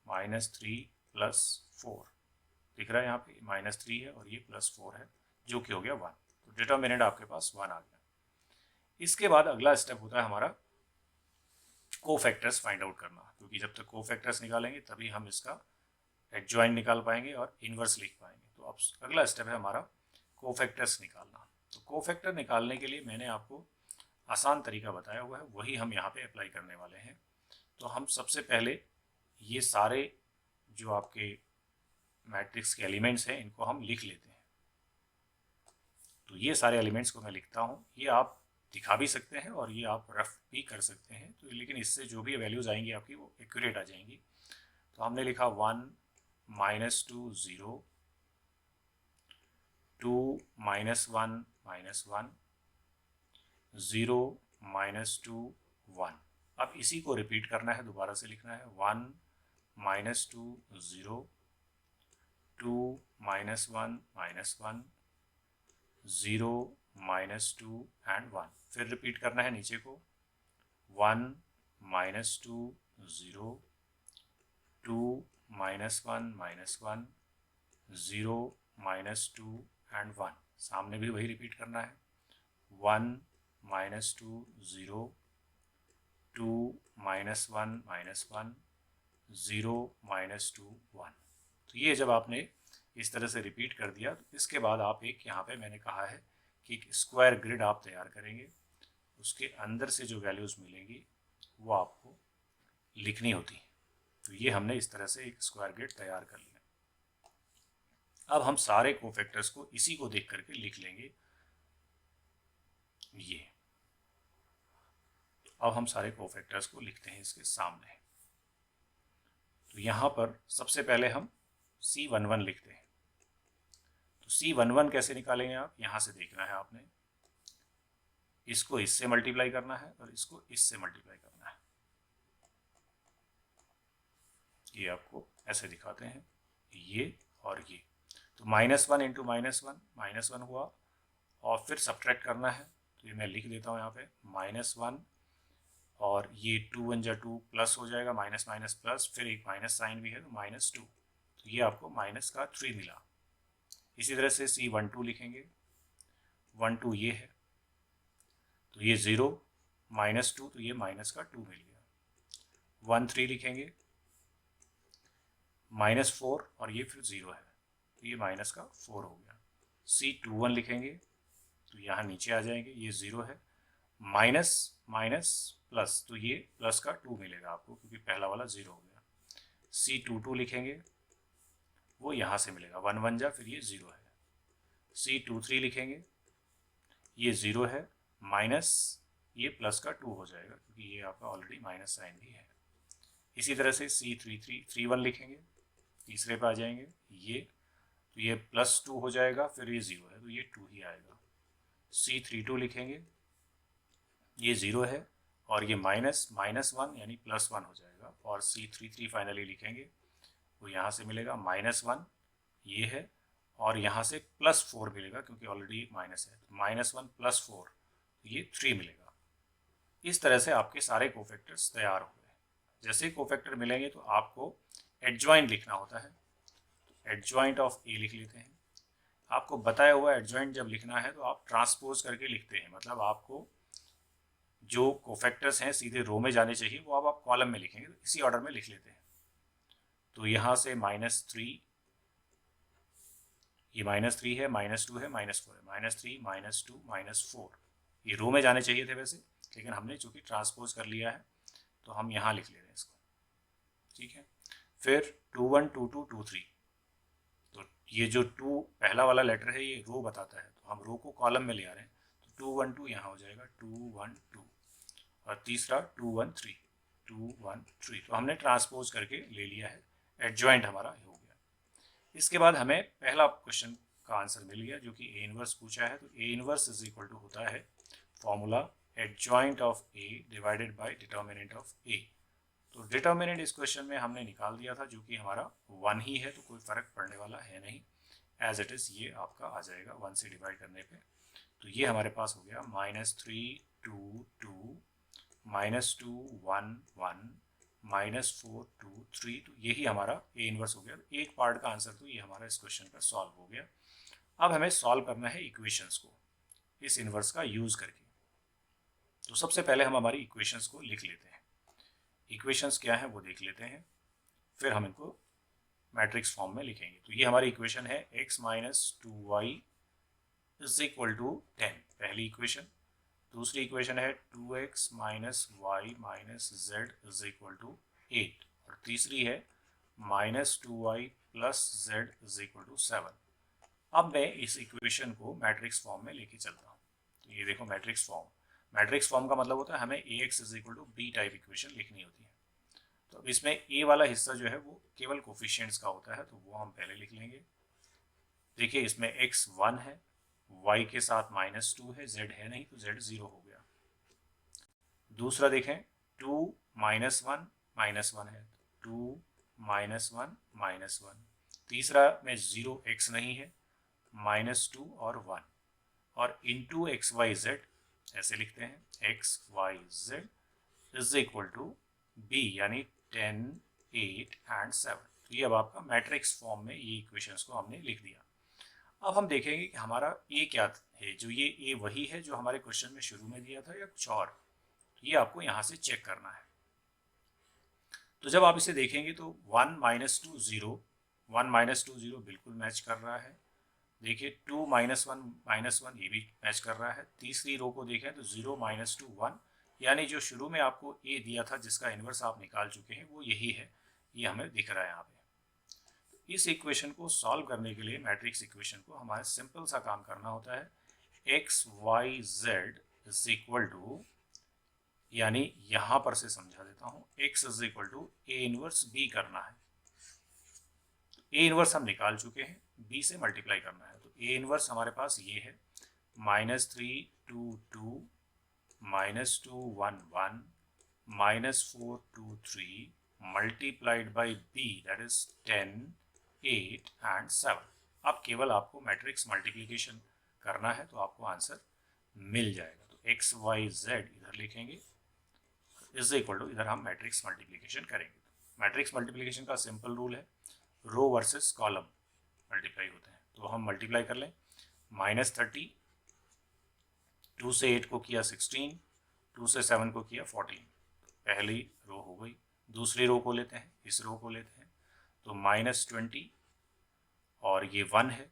-3 + 4 दिख रहा है यहाँ पे, -3 है और ये +4 है जो कि हो गया 1। तो डिटर्मिनेंट आपके पास 1 आ गया। इसके बाद अगला स्टेप होता है हमारा कोफैक्टर्स फाइंड आउट करना, क्योंकि जब तक कोफैक्टर्स निकालेंगे तभी हम इसका एडजॉइंट निकाल पाएंगे और इन्वर्स लिख पाएंगे। तो अब अगला स्टेप है हमारा कोफैक्टर्स निकालना। तो कोफैक्टर निकालने के लिए मैंने आपको आसान तरीका बताया हुआ है, वही हम यहाँ पे अप्लाई करने वाले हैं। तो हम सबसे पहले ये सारे जो आपके मैट्रिक्स के एलिमेंट्स हैं इनको हम लिख लेते हैं। तो ये सारे एलिमेंट्स को मैं लिखता हूँ, ये आप दिखा भी सकते हैं और ये आप रफ भी कर सकते हैं, तो लेकिन इससे जो भी वैल्यूज आएंगी आपकी वो एक्यूरेट आ जाएंगी। तो हमने लिखा 1 -2 0, 2 -1 -1, 0 -2 1। अब इसी को रिपीट करना है, दोबारा से लिखना है 1 -2 0, 2 -1 -1, 0 -2 एंड 1। फिर रिपीट करना है नीचे को 1 -2 0, 2 -1 -1, 0 -2 एंड 1। सामने भी वही रिपीट करना है 1 -2 0, 2 -1 -1, 0 -2 1। तो ये जब आपने इस तरह से रिपीट कर दिया तो इसके बाद आप एक यहाँ पे मैंने कहा है कि एक स्क्वायर ग्रिड आप तैयार करेंगे, उसके अंदर से जो वैल्यूज़ मिलेंगी वो आपको लिखनी होती है। तो ये हमने इस तरह से एक स्क्वायर ग्रिड तैयार कर लिया। अब हम सारे कोफैक्टर्स को इसी को देख करके लिख लेंगे। ये अब हम सारे कोफैक्टर्स को लिखते हैं इसके सामने। तो यहाँ पर सबसे पहले हम C11 लिखते हैं। तो C11 कैसे निकालेंगे आप, यहाँ से देखना है आपने, इसको इससे मल्टीप्लाई करना है और इसको इससे मल्टीप्लाई करना है। ये आपको ऐसे दिखाते हैं, ये और ये। तो -1 इंटू -1 हुआ और फिर सब्ट्रैक्ट करना है। तो ये मैं लिख देता हूँ यहाँ पे -1 और ये 2 1 जा 2 प्लस हो जाएगा, माइनस माइनस प्लस, फिर एक माइनस साइन भी है तो -2। तो ये आपको माइनस का 3 मिला। इसी तरह से C12 लिखेंगे, 12 ये है तो ये 0, -2 तो ये माइनस का 2 मिल गया। 13 लिखेंगे, -4 और ये फिर 0 है तो ये माइनस का 4 हो गया। C21 लिखेंगे तो यहाँ नीचे आ जाएंगे, ये 0 है, माइनस माइनस प्लस तो ये प्लस का 2 मिलेगा आपको क्योंकि पहला वाला 0 हो गया। C22 लिखेंगे, वो यहाँ से मिलेगा, 1 1 जा फिर ये 0 है। C23 लिखेंगे, ये 0 है, माइनस ये प्लस का 2 हो जाएगा क्योंकि ये आपका ऑलरेडी माइनस साइन भी है। इसी तरह से C31 लिखेंगे, तीसरे पे आ जाएंगे, ये तो ये +2 हो जाएगा, फिर ये 0 है तो ये 2 ही आएगा। C32 लिखेंगे, ये 0 है और ये -1 यानी +1 हो जाएगा। और C33 फाइनली लिखेंगे, वो यहाँ से मिलेगा -1 ये है और यहाँ से +4 मिलेगा क्योंकि ऑलरेडी माइनस है, तो -1 +4 तो ये 3 मिलेगा। इस तरह से आपके सारे कोफैक्टर्स तैयार हो गए। जैसे ही कोफैक्टर मिलेंगे तो आपको एडजॉइंट लिखना होता है, एडजॉइंट ऑफ ए लिख लेते हैं। आपको बताया हुआ एडजॉइंट जब लिखना है तो आप ट्रांसपोज करके लिखते हैं, मतलब आपको जो कोफैक्टर्स हैं सीधे रो में जाने चाहिए, वो अब आप कॉलम में लिखेंगे, तो इसी ऑर्डर में लिख लेते हैं। तो यहाँ से -3, ये -3 है, -2 है, -4 है, -3 -2 -4, ये रो में जाने चाहिए थे वैसे, लेकिन हमने चूंकि ट्रांसपोज कर लिया है तो हम यहाँ लिख ले रहे हैं इसको, ठीक है। फिर 2 1 2 2 2 3, तो ये जो 2 पहला वाला लेटर है ये रो बताता है, तो हम रो को कॉलम में ले आ रहे हैं, तो 2 1 2 यहाँ हो जाएगा 2 1 2, और तीसरा 2 1 3 2 1 3, तो हमने ट्रांसपोज करके ले लिया है, एडजॉइंट हमारा हो गया। इसके बाद हमें पहला क्वेश्चन का आंसर मिल गया जो कि ए इनवर्स पूछा है, तो A inverse is equal to होता है formula adjoint of A divided by determinant of A. तो डिटर्मिनेंट इस क्वेश्चन में हमने निकाल दिया था जो कि हमारा 1 ही है, तो कोई फर्क पड़ने वाला है नहीं, एज इट इज ये आपका आ जाएगा 1 से डिवाइड करने पे। तो ये हमारे पास हो गया -3 2 2 -2 1 1 -4 2 3, तो यही हमारा ए इनवर्स हो गया। तो एक पार्ट का आंसर तो ये हमारा इस क्वेश्चन का सॉल्व हो गया। अब हमें सॉल्व करना है इक्वेशंस को इस इनवर्स का यूज करके। तो सबसे पहले हम हमारी इक्वेशंस को लिख लेते हैं। इक्वेशंस क्या है वो देख लेते हैं, फिर हम इनको मैट्रिक्स फॉर्म में लिखेंगे। तो ये हमारी इक्वेशन है x - 2y = 10, पहली इक्वेशन। दूसरी इक्वेशन है 2x - y - z = 8, और तीसरी है -2y + z = 7। अब मैं इस इक्वेशन को मैट्रिक्स फॉर्म में लेके चलता हूँ। तो ये देखो मैट्रिक्स फॉर्म का मतलब होता है हमें ax = b टाइप इक्वेशन लिखनी होती है। तो अब इसमें a वाला हिस्सा जो है वो केवल कोफिशिएंट्स का होता है, तो वो हम पहले लिख लेंगे। देखिए इसमें x 1 है, y के साथ -2 है, z है नहीं तो z 0 हो गया। दूसरा देखें 2 - 1 -1 है, 2 - 1 -1। तीसरा में 0 x नहीं है, -2 और 1, और इंटू एक्स वाई जेड ऐसे लिखते हैं, x y z = b, यानी 10 8 एंड 7। तो ये अब आपका मैट्रिक्स फॉर्म में ये इक्वेशंस को हमने लिख दिया। अब हम देखेंगे कि हमारा a क्या है, जो ये a वही है जो हमारे क्वेश्चन में शुरू में दिया था या कुछ और, तो ये आपको यहाँ से चेक करना है। तो जब आप इसे देखेंगे तो 1 - 2 0, 1 - 2 0 बिल्कुल मैच कर रहा है। देखिए 2 - 1 -1 ये भी मैच कर रहा है। तीसरी रो को देखें तो 0 - 2 1, यानी जो शुरू में आपको ए दिया था जिसका इन्वर्स आप निकाल चुके हैं वो यही है, ये हमें दिख रहा है यहाँ पे। इस इक्वेशन को सॉल्व करने के लिए मैट्रिक्स इक्वेशन को हमारे सिंपल सा काम करना होता है, x y z = यानी यहाँ पर से समझा देता हूँ, x = a इनवर्स b करना है। ए इनवर्स हम निकाल चुके हैं, b से मल्टीप्लाई करना है। तो ए इनवर्स हमारे पास ये है -3 2 2 -2 1 1 -4 2 3 multiplied by b, that is 10 8 and 7। अब केवल आपको मैट्रिक्स मल्टीप्लिकेशन करना है तो आपको आंसर मिल जाएगा। तो x y z इधर लिखेंगे, इज इक्वल टू, इधर हम मैट्रिक्स मल्टीप्लिकेशन करेंगे। मैट्रिक्स मल्टीप्लिकेशन का सिंपल रूल है, रो वर्सेस कॉलम मल्टीप्लाई होते हैं। तो हम मल्टीप्लाई कर लें, -30, 2 से 8 को किया 16, 2 से 7 को किया 14, पहली रो हो गई। दूसरी रो को लेते हैं, इस रो को लेते हैं, तो -20 और ये 1 है,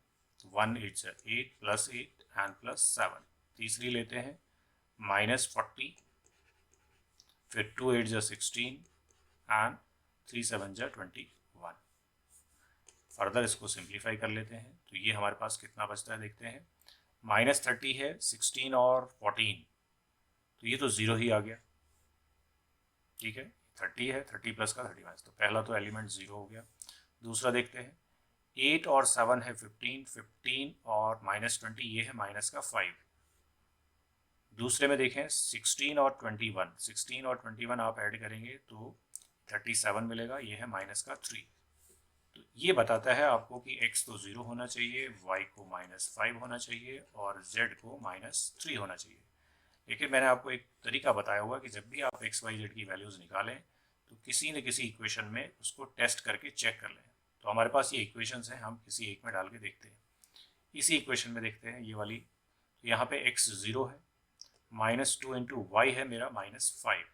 1 8 8 +8 एंड +7। तीसरी लेते हैं -40, फिर 2 8 16 एंड 3 7 21। फर्दर इसको सिंप्लीफाई कर लेते हैं, तो ये हमारे पास कितना बचता है देखते हैं। -30 है, 16 और 14, तो ये तो 0 ही आ गया, ठीक है। 30 है, 30 प्लस का 30 माइनस, तो पहला तो एलिमेंट 0 हो गया। दूसरा देखते हैं, 8 और 7 है 15, 15 और -20 ये है -5। दूसरे में देखें 16 और 21, 16 और 21 आप ऐड करेंगे तो 37 मिलेगा, ये है -3। तो ये बताता है आपको कि x तो 0 होना चाहिए, y को -5 होना चाहिए और z को -3 होना चाहिए। लेकिन मैंने आपको एक तरीका बताया हुआ कि जब भी आप x, y, z की वैल्यूज़ निकालें तो किसी न किसी इक्वेशन में उसको टेस्ट करके चेक कर लें। तो हमारे पास ये इक्वेशंस हैं, हम किसी एक में डाल के देखते हैं। इसी इक्वेशन में देखते हैं ये वाली, तो यहाँ पे x 0 है, -2 इंटू वाई है मेरा -5,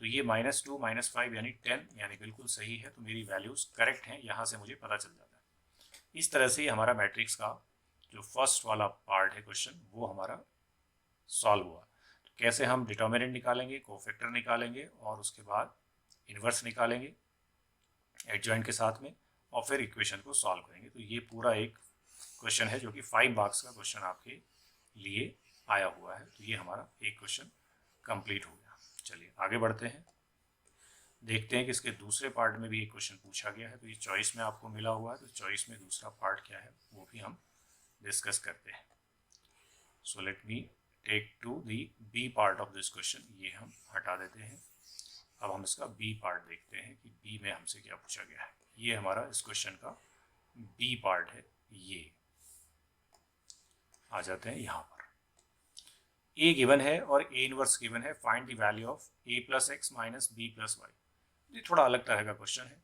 तो ये -2 -5 यानी 10, यानी बिल्कुल सही है। तो मेरी वैल्यूज़ करेक्ट हैं, यहाँ से मुझे पता चल जाता है। इस तरह से हमारा मैट्रिक्स का जो फर्स्ट वाला पार्ट है क्वेश्चन, वो हमारा सॉल्व हुआ। तो कैसे हम डिटर्मिनेंट निकालेंगे, कोफैक्टर निकालेंगे और उसके बाद इन्वर्स निकालेंगे एडजॉइंट के साथ में, और फिर इक्वेशन को सॉल्व करेंगे। तो ये पूरा एक क्वेश्चन है जो कि 5 मार्क्स का क्वेश्चन आपके लिए आया हुआ है। तो ये हमारा एक क्वेश्चन कंप्लीट हो गया। चलिए आगे बढ़ते हैं, देखते हैं कि इसके दूसरे पार्ट में भी एक क्वेश्चन पूछा गया है। तो ये चॉइस में आपको मिला हुआ है, तो चॉइस में दूसरा पार्ट क्या है वो भी हम डिस्कस करते हैं। So let me take to the B part of this question, ये हम हटा देते हैं। अब हम इसका बी पार्ट देखते हैं कि बी में हमसे क्या पूछा गया है। ये हमारा इस क्वेश्चन का बी पार्ट है। ये आ जाते हैं यहाँ पर, ए गिवन है और ए इनवर्स गिवन है, find the value of a + x - b + y। ये थोड़ा अलग तरह का क्वेश्चन है।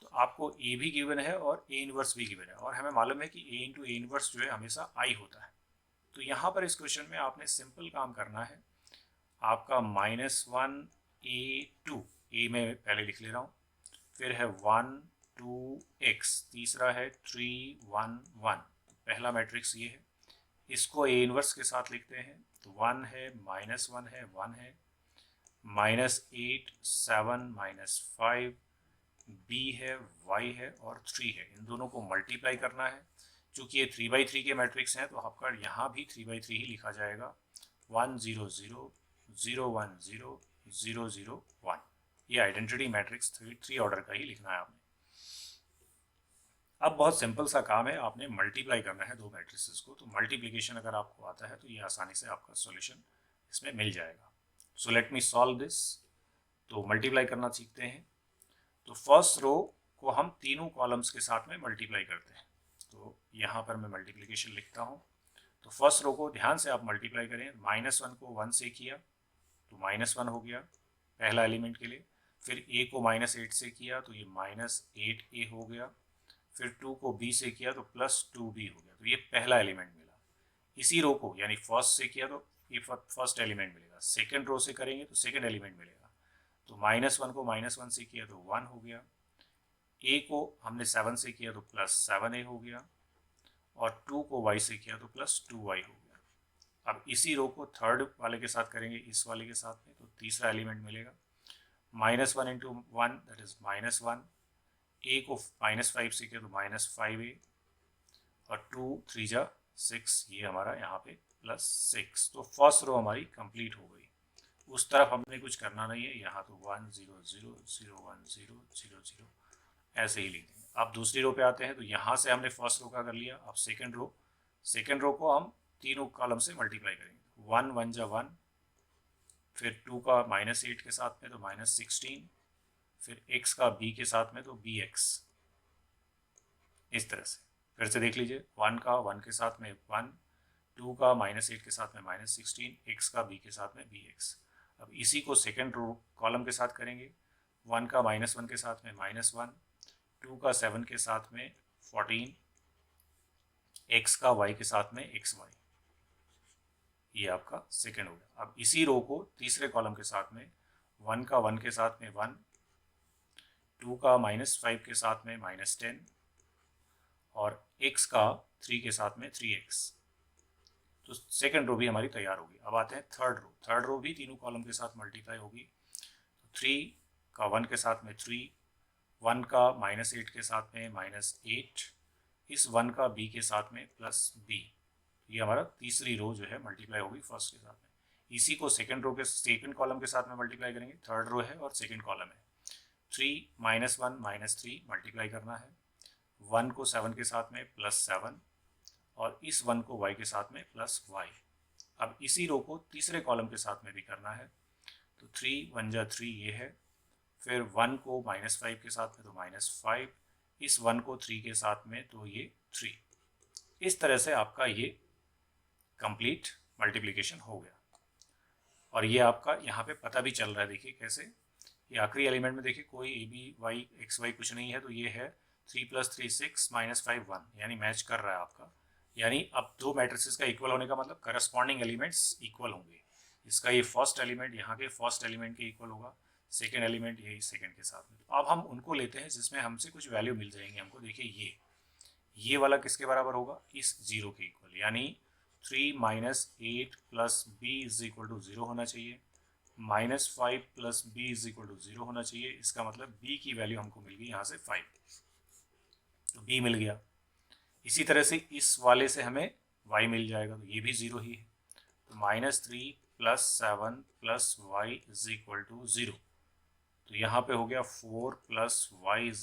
तो आपको ए भी गिवन है और ए इनवर्स भी गिवन है, और हमें मालूम है कि a इंटू ए इनवर्स जो है हमेशा i होता है। तो यहाँ पर इस क्वेश्चन में आपने सिंपल काम करना है, आपका -1 a2, ए में पहले लिख ले रहा हूँ, फिर है 1 2 x, तीसरा है 3 1 1, पहला मैट्रिक्स ये है। इसको ए इनवर्स के साथ लिखते हैं, तो 1 है, -1 है, 1 है, -8 7 -5, b है, y है और 3 है। इन दोनों को मल्टीप्लाई करना है। चूंकि ये 3×3 के मैट्रिक्स हैं तो आपका यहाँ भी 3×3 ही लिखा जाएगा। 1 0 0 0 1 0 0 0 1, ये आइडेंटिटी मैट्रिक्स 3 ऑर्डर का ही लिखना है आपने। अब बहुत सिंपल सा काम है, आपने मल्टीप्लाई करना है दो मैट्रिसेस को। तो मल्टीप्लिकेशन अगर आपको आता है तो ये आसानी से आपका सॉल्यूशन इसमें मिल जाएगा। सो लेट मी सॉल्व दिस। तो मल्टीप्लाई करना सीखते हैं। तो फर्स्ट रो को हम तीनों कॉलम्स के साथ में मल्टीप्लाई करते हैं। तो यहाँ पर मैं मल्टीप्लिकेशन लिखता हूँ। तो फर्स्ट रो को ध्यान से आप मल्टीप्लाई करें, -1 को 1 से किया तो -1 हो गया पहला एलिमेंट के लिए। फिर a को -8 से किया तो ये -8a हो गया। फिर 2 को b से किया तो +2b हो गया, तो ये पहला एलिमेंट मिला। इसी रो को यानी फर्स्ट से किया तो ये फर्स्ट एलिमेंट मिलेगा, सेकंड रो से करेंगे तो सेकंड एलिमेंट मिलेगा। तो -1 को -1 से किया तो 1 हो गया, a को हमने 7 से किया तो +7a हो गया, और 2 को y से किया तो +2y हो गया। अब इसी रो को थर्ड वाले के साथ करेंगे, इस वाले के साथ में, तो तीसरा एलिमेंट मिलेगा। -1 इंटू 1 दैट इज -1, a को -5 से किया तो -5a, और 2 3 जा 6, ये हमारा यहाँ पे +6। तो फर्स्ट रो हमारी कंप्लीट हो गई। उस तरफ हमने कुछ करना नहीं है, यहाँ तो 1 0 0 0 1 0 0 0 ऐसे ही लिख देंगे। अब दूसरी रो पे आते हैं, तो यहाँ से हमने फर्स्ट रो का कर लिया। अब सेकंड रो को हम तीनों कॉलम से मल्टीप्लाई करेंगे। 1 1 जा 1, फिर 2 का -8 के साथ में तो -16, फिर x का b के साथ में तो bx। इस तरह से फिर से देख लीजिए, 1 का 1 के साथ में 1, 2 का -8 के साथ में -16, x का b के साथ में bx। अब इसी को सेकंड रो कॉलम के साथ करेंगे, 1 का -1 के साथ में -1, 2 का 7 के साथ में 14, x का y के साथ में xy, ये आपका सेकेंड हो गया। अब इसी रो को तीसरे कॉलम के साथ में 1 का 1 के साथ में 1, 2 का -5 के साथ में -10 और x का 3 के साथ में 3x। तो सेकेंड रो भी हमारी तैयार होगी। अब आते हैं थर्ड रो। थर्ड रो भी तीनों कॉलम के साथ मल्टीप्लाई होगी। 3 का 1 के साथ में 3, 1 का -8 के साथ में -8, इस 1 का b के साथ में +b। ये हमारा तीसरी रो जो है मल्टीप्लाई होगी फर्स्ट के साथ में। इसी को सेकंड रो के सेकंड कॉलम के साथ में मल्टीप्लाई करेंगे। थर्ड रो है और सेकंड कॉलम है। 3 -1 -3 मल्टीप्लाई करना है। 1 को 7 के साथ में +7 और इस 1 को y के साथ में +y। अब इसी रो को तीसरे कॉलम के साथ में भी करना है। तो 3 1 जा 3 ये है, फिर 1 को -5 के साथ में तो -5, इस 1 को 3 के साथ में तो ये 3। इस तरह से आपका ये कंप्लीट मल्टीप्लिकेशन हो गया। और ये आपका यहाँ पे पता भी चल रहा है, देखिए कैसे। ये आखिरी एलिमेंट में देखिए कोई A B Y X Y कुछ नहीं है, तो ये है 3 + 3 6 -5 1, यानी मैच कर रहा है आपका। यानी अब दो मैट्रिसेस का इक्वल होने का मतलब करस्पॉन्डिंग एलिमेंट्स इक्वल होंगे। इसका ये फर्स्ट एलिमेंट यहाँ के फर्स्ट एलिमेंट के इक्वल होगा, सेकेंड एलिमेंट यही सेकेंड के साथ में। तो अब हम उनको लेते हैं जिसमें हमसे कुछ वैल्यू मिल जाएंगे हमको। देखिए ये वाला किसके बराबर होगा, इस 0 के इक्वल, यानी 3 - 8 + b = 0 होना चाहिए, -5 + b = 0 होना चाहिए। इसका मतलब b की वैल्यू हमको मिल गई यहाँ से 5, तो b मिल गया। इसी तरह से इस वाले से हमें y मिल जाएगा, तो ये भी 0 ही है। तो -3 + 7 + y = 0। तो यहाँ पे हो गया 4 + y =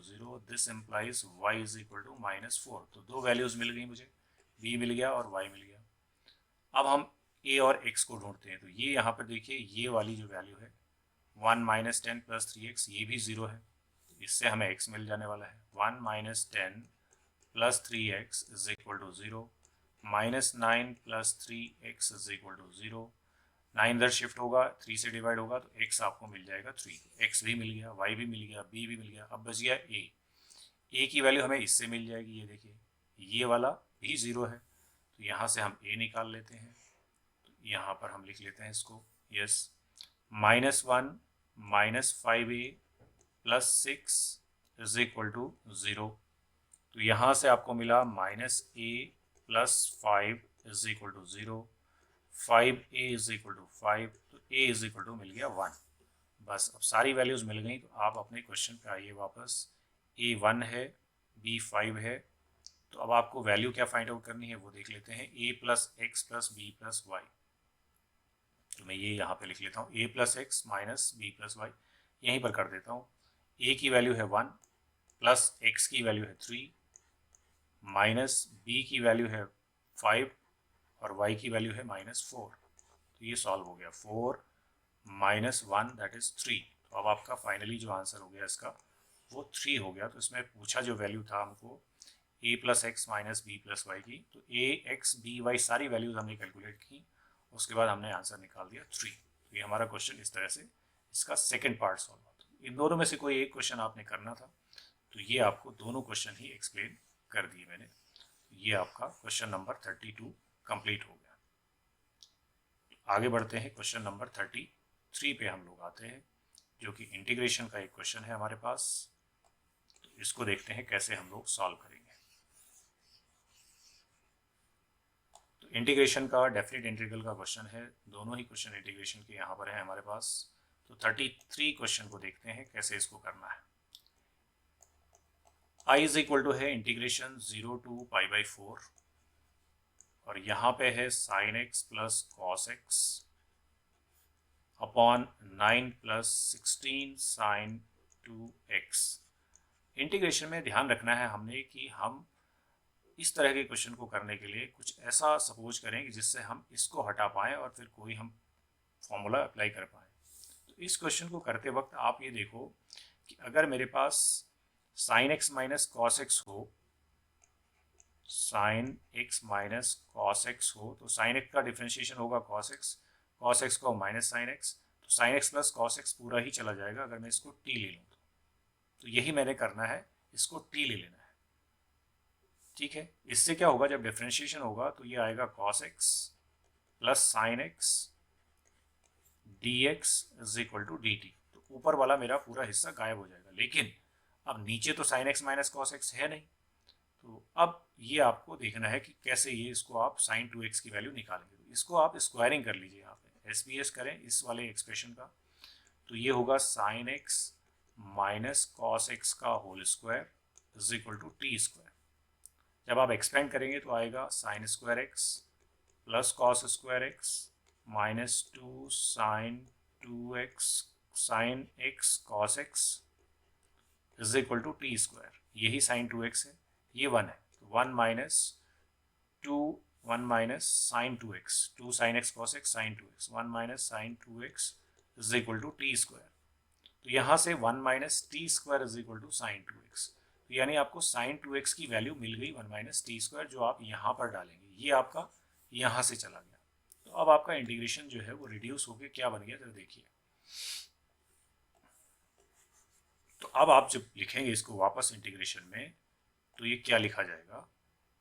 0। This implies y = -4। तो दो वैल्यूज मिल गई मुझे, b मिल गया और y मिल गया। अब हम a और x को ढूंढते हैं। तो ये यहाँ पर देखिए ये वाली जो वैल्यू है 1 - 10 + 3x, ये भी 0 है, तो इससे हमें x मिल जाने वाला है। 1 - 10 + 3x = 0, -9 + 3x = 0। 9 इधर शिफ्ट होगा, 3 से डिवाइड होगा, तो x आपको मिल जाएगा 3। x भी मिल गया, y भी मिल गया, b भी मिल गया। अब बच गया a की वैल्यू हमें इससे मिल जाएगी। ये देखिए ये वाला भी 0 है, तो यहाँ से हम a निकाल लेते हैं। तो यहाँ पर हम लिख लेते हैं इसको, यस, -1 - 5a + 6 = 0। तो यहाँ से आपको मिला -a + 5 = 0, 5a = 5, तो a = मिल गया 1। बस अब सारी वैल्यूज़ मिल गई। तो आप अपने क्वेश्चन पे आइए वापस। a 1 है, b 5 है, तो अब आपको वैल्यू क्या फाइंड आउट करनी है वो देख लेते हैं। a + x + b + y, तो मैं ये यहाँ पे लिख लेता हूँ, a + x - b + y, यहीं पर कर देता हूँ। a की वैल्यू है 1, प्लस x की वैल्यू है 3, माइनस b की वैल्यू है 5 और y की वैल्यू है -4। तो ये सॉल्व हो गया। 4 - 1 दैट इज 3। तो अब आपका फाइनली जो आंसर हो गया इसका वो 3 हो गया। तो इसमें पूछा जो वैल्यू था हमको a + x - b + y की, तो a x b y सारी वैल्यूज हमने कैलकुलेट की, उसके बाद हमने आंसर निकाल दिया 3। तो ये हमारा क्वेश्चन इस तरह से इसका सेकेंड पार्ट सॉल्व होता है। इन दोनों में से कोई एक क्वेश्चन आपने करना था, तो ये आपको दोनों क्वेश्चन ही एक्सप्लेन कर दिए मैंने। ये आपका क्वेश्चन नंबर 32 कंप्लीट हो गया। आगे बढ़ते हैं, क्वेश्चन नंबर 33 पे हम लोग आते हैं, जो कि इंटीग्रेशन का एक क्वेश्चन है हमारे पास। तो इसको देखते हैं कैसे हम लोग सॉल्व करेंगे। तो इंटीग्रेशन का डेफिनेट इंटीग्रल का क्वेश्चन है। दोनों ही क्वेश्चन इंटीग्रेशन के यहाँ पर है हमारे पास। तो 33 क्वेश्चन को देखते हैं कैसे इसको करना है। I = है इंटीग्रेशन 0 to π/4 और यहाँ पे है sin x + cos x upon 9 + 16 sin 2x। Integration में ध्यान रखना है हमने कि हम इस तरह के क्वेश्चन को करने के लिए कुछ ऐसा सपोज करें कि जिससे हम इसको हटा पाएँ और फिर कोई हम फॉर्मूला अप्लाई कर पाएँ। तो इस क्वेश्चन को करते वक्त आप ये देखो कि अगर मेरे पास sin x - cos x हो, sin x - cos x हो, तो sin x का डिफ्रेंशिएशन होगा cos x को -sin x, तो sin x + cos x पूरा ही चला जाएगा अगर मैं इसको t ले लूँ तो। यही मैंने करना है इसको टी ले लेना है, ठीक है। इससे क्या होगा, जब डिफ्रेंशिएशन होगा तो ये आएगा cos x plus sine X D X is equal to D T. तो ऊपर वाला मेरा पूरा हिस्सा गायब हो जाएगा, लेकिन अब नीचे तो sign x minus cos x है नहीं, तो अब ये आपको देखना है कि कैसे ये इसको आप साइन 2x की वैल्यू निकालेंगे। तो इसको आप स्क्वायरिंग कर लीजिए, यहाँ पे एस बी एस करें इस वाले एक्सप्रेशन का, तो ये होगा sine x minus cos x का whole square is equal to T square. जब आप एक्सपेंड करेंगे तो आएगा sine square x plus cos square x minus 2 sine 2x sine x cos x is equal to T square. यही sine 2x है, ये 1 है, तो 1 minus 2 1 minus sine 2x 2 sine x cos x sine 2x 1 minus sine 2x is equal to T square. तो यहाँ से 1 minus T square is equal to sine 2x, तो यानी आपको साइन 2x की वैल्यू मिल गई 1 माइनस टी स्क्वायर, जो आप यहाँ पर डालेंगे, ये आपका यहाँ से चला गया। तो अब आपका इंटीग्रेशन जो है वो रिड्यूस होकर क्या बन गया, जरा देखिए। तो अब आप जब लिखेंगे इसको वापस इंटीग्रेशन में, तो ये क्या लिखा जाएगा,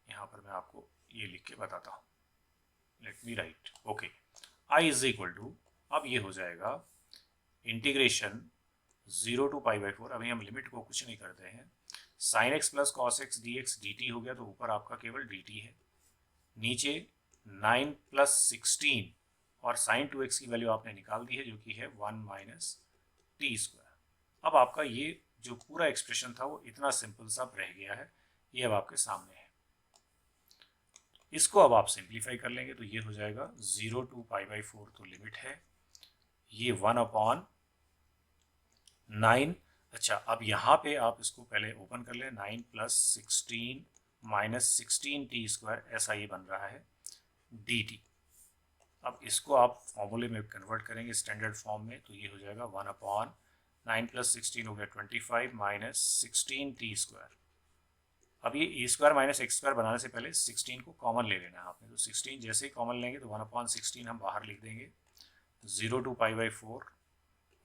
यहाँ पर मैं आपको ये लिख के बताता हूँ। Let me write, okay, I is equal to, अब ये हो जाएगा इंटीग्रेशन 0 टू पाई बाई 4। अभी हम लिमिट को कुछ नहीं करते हैं, sine x plus cos x D x D T हो गया, तो ऊपर आपका केवल डी टी है, नीचे 9 प्लस 16 और साइन 2x की वैल्यू आपने निकाल दी है, जो कि है 1 माइनस टी स्क्वायर। अब आपका ये जो पूरा एक्सप्रेशन था वो इतना सिंपल सा रह गया है, ये अब आपके सामने है। इसको अब आप सिंप्लीफाई कर लेंगे तो ये हो जाएगा 0 टू पाई बाई 4, तो लिमिट है ये 1 अपॉन 9। अच्छा, अब यहाँ पे आप इसको पहले ओपन कर लें, 9 प्लस 16 माइनस 16 टी स्क्वायर, ऐसा ये बन रहा है डी टी। अब इसको आप फॉर्मूले में कन्वर्ट करेंगे स्टैंडर्ड फॉर्म में, तो ये हो जाएगा 1 अपॉन 9 प्लस 16 हो गया 25 माइनस 16 टी स्क्वायर। अब ये ए स्क्वायर माइनस एक्स स्क्वायर बनाने से पहले 16 को कॉमन ले लेना है आपने, तो 16 जैसे ही कॉमन लेंगे तो 1 अपॉन 16 हम बाहर लिख देंगे, 0 टू पाई बाई 4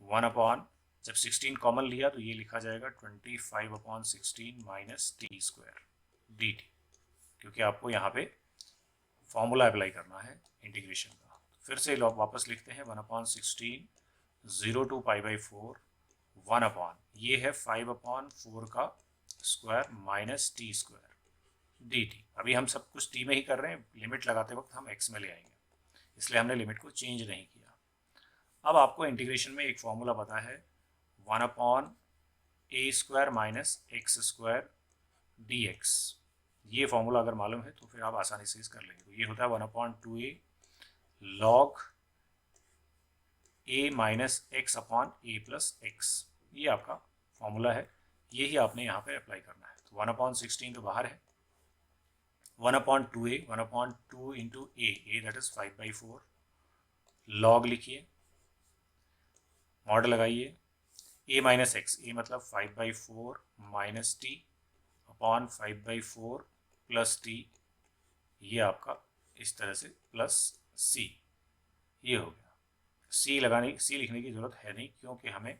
1 अपॉन, जब 16 कॉमन लिया तो ये लिखा जाएगा 25 upon 16 minus T square D T, क्योंकि आपको यहाँ पे फॉर्मूला अप्लाई करना है इंटीग्रेशन का। फिर से वापस लिखते हैं 1 upon 16 0 to pi by 4 1 upon, ये है 5 अपॉन 4 का square minus T square D T. अभी हम सब कुछ टी में ही कर रहे हैं, लिमिट लगाते वक्त हम एक्स में ले आएंगे, इसलिए हमने लिमिट को चेंज नहीं किया। अब आपको इंटीग्रेशन में एक फॉर्मूला पता है, 1 upon a square minus x square d x. ये फॉर्मूला अगर मालूम है तो फिर आप आसानी से इस कर लेंगे। तो ये होता है 1 upon 2a log a minus x upon A plus x, ये आपका फॉर्मूला है, यही आपने यहाँ पे अप्लाई करना है। तो 1 अपॉन 16 तो बाहर है, 1 upon 2a 1 upon 2 into A that is 5 by 4 log लिखिए, मॉड लगाइए, a माइनस एक्स, ए मतलब 5 by 4 minus T upon 5 by 4 plus T, ये आपका इस तरह से प्लस सी, ये हो गया। सी लिखने की ज़रूरत है नहीं, क्योंकि हमें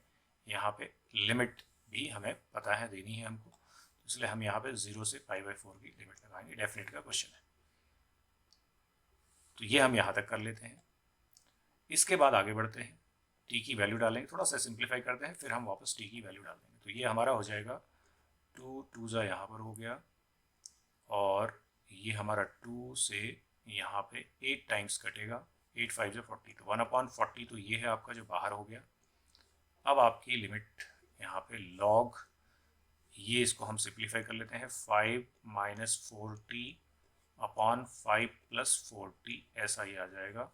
यहाँ पे लिमिट भी हमें पता है देनी है हमको, इसलिए हम यहाँ पे 0 से पाई बाई 4 की लिमिट लगाएंगे, डेफिनेट का क्वेश्चन है। तो ये हम यहाँ तक कर लेते हैं। इसके बाद आगे बढ़ते हैं, टी की वैल्यू डालेंगे, थोड़ा सा सिंप्लीफाई करते हैं, फिर हम वापस टी की वैल्यू डाल देंगे। तो ये हमारा हो जाएगा 2 2 ज़ा यहाँ पर हो गया, और ये हमारा 2 से यहाँ पे 8 टाइम्स कटेगा, 8 5 ज़ा 40, तो 1 अपॉन 40, तो ये है आपका जो बाहर हो गया। अब आपकी लिमिट यहाँ पे लॉग, ये इसको हम सिंप्लीफाई कर लेते हैं, 5 minus 4t upon 5 plus 4t, ऐसा ही आ जाएगा,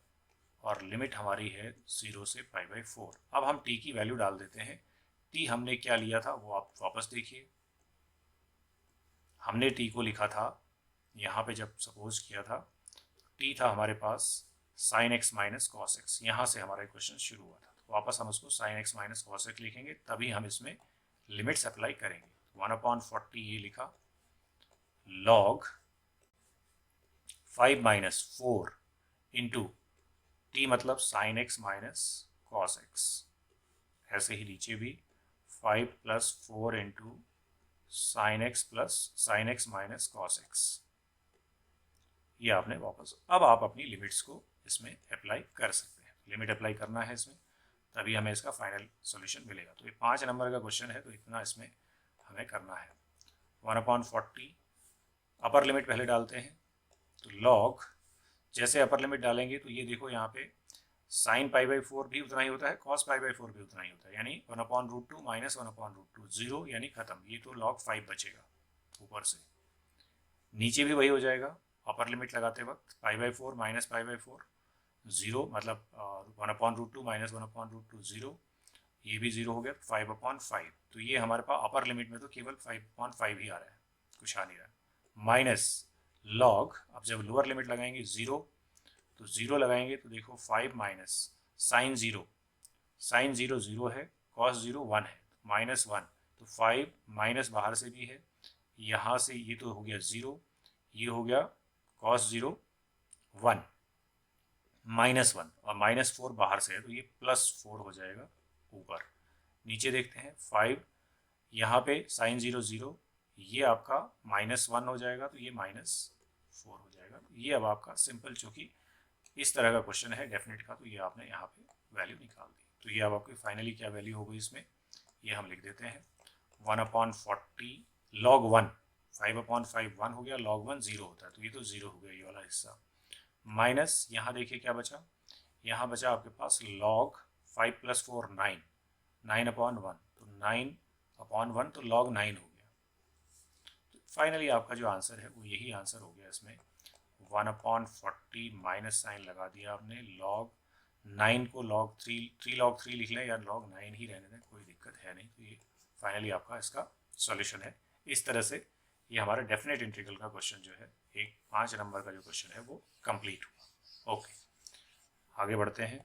और लिमिट हमारी है 0 से पाई बाई 4। अब हम t की वैल्यू डाल देते हैं। t हमने क्या लिया था वो आप वापस देखिए, हमने t को लिखा था यहाँ पे, जब सपोज किया था t था हमारे पास sine x minus cos x, यहाँ से हमारा क्वेश्चन शुरू हुआ था। तो वापस हम उसको sign x minus cos x लिखेंगे, तभी हम इसमें लिमिट्स अप्लाई करेंगे। 1 अपॉन 40 ये लिखा, लॉग 5 माइनस 4 इंटू टी मतलब sign x minus cos x, ऐसे ही नीचे भी 5 plus 4 into sine x plus sine x minus cos x. ये आपने वापस, अब आप अपनी लिमिट्स को इसमें अप्लाई कर सकते हैं। लिमिट अप्लाई करना है इसमें, तभी हमें इसका फाइनल सॉल्यूशन मिलेगा। तो ये 5 नंबर का क्वेश्चन है, तो इतना इसमें हमें करना है। 1/40 अपर लिमिट पहले डालते हैं। तो लॉग, जैसे अपर लिमिट डालेंगे तो ये देखो यहाँ पे साइन π/4 भी उतना ही होता है, कॉस π/4 भी उतना ही होता है, यानी 1/√2 माइनस 1/√2 जीरो, यानी खत्म। ये तो log 5 बचेगा ऊपर से। नीचे भी वही हो जाएगा अपर लिमिट लगाते वक्त, π/4 माइनस π/4 जीरो, मतलब 1/√2 माइनस 1/√2 जीरो, ये भी जीरो हो गया, 5/5। तो ये हमारे पास अपर लिमिट में तो केवल 5/5 ही आ रहा है, कुछ आ नहीं रहा है। माइनस लॉग, अब जब लोअर लिमिट लगाएंगे जीरो, तो जीरो लगाएंगे तो देखो 5 minus sine zero, sine zero zero है, कॉस जीरो 1 है, -1, तो 5 माइनस बाहर से भी है, यहाँ से ये तो हो गया जीरो, ये हो गया कॉस जीरो 1 -1, और -4 बाहर से है तो ये +4 हो जाएगा ऊपर। नीचे देखते हैं 5, यहाँ पे साइन जीरो जीरो, ये आपका -1 हो जाएगा, तो ये -4 हो जाएगा। ये अब आपका सिंपल, चूँकि इस तरह का क्वेश्चन है डेफिनेट का, तो ये आपने यहाँ पे वैल्यू निकाल दी। तो ये अब आपकी फाइनली क्या वैल्यू हो गई इसमें, ये हम लिख देते हैं 1/40 log 1, 5/5 1 हो गया, log 1 0 होता है, तो ये तो 0 हो गया ये वाला हिस्सा। माइनस यहाँ देखिए क्या बचा, यहाँ बचा आपके पास log 5 + 4 9, 9/1, तो 9/1, तो log 9 हो गया। तो फाइनली आपका जो आंसर है वो यही आंसर हो गया इसमें। 1/40 माइनस साइन लगा दिया आपने, log 9 को log 3 log 3 लिख लें या log 9 ही रहने दें, कोई दिक्कत है नहीं। तो ये फाइनली आपका इसका सॉल्यूशन है। इस तरह से ये हमारा डेफिनेट इंटीग्रल का क्वेश्चन जो है, एक 5 नंबर का जो क्वेश्चन है वो कंप्लीट हुआ। ओके, आगे बढ़ते हैं,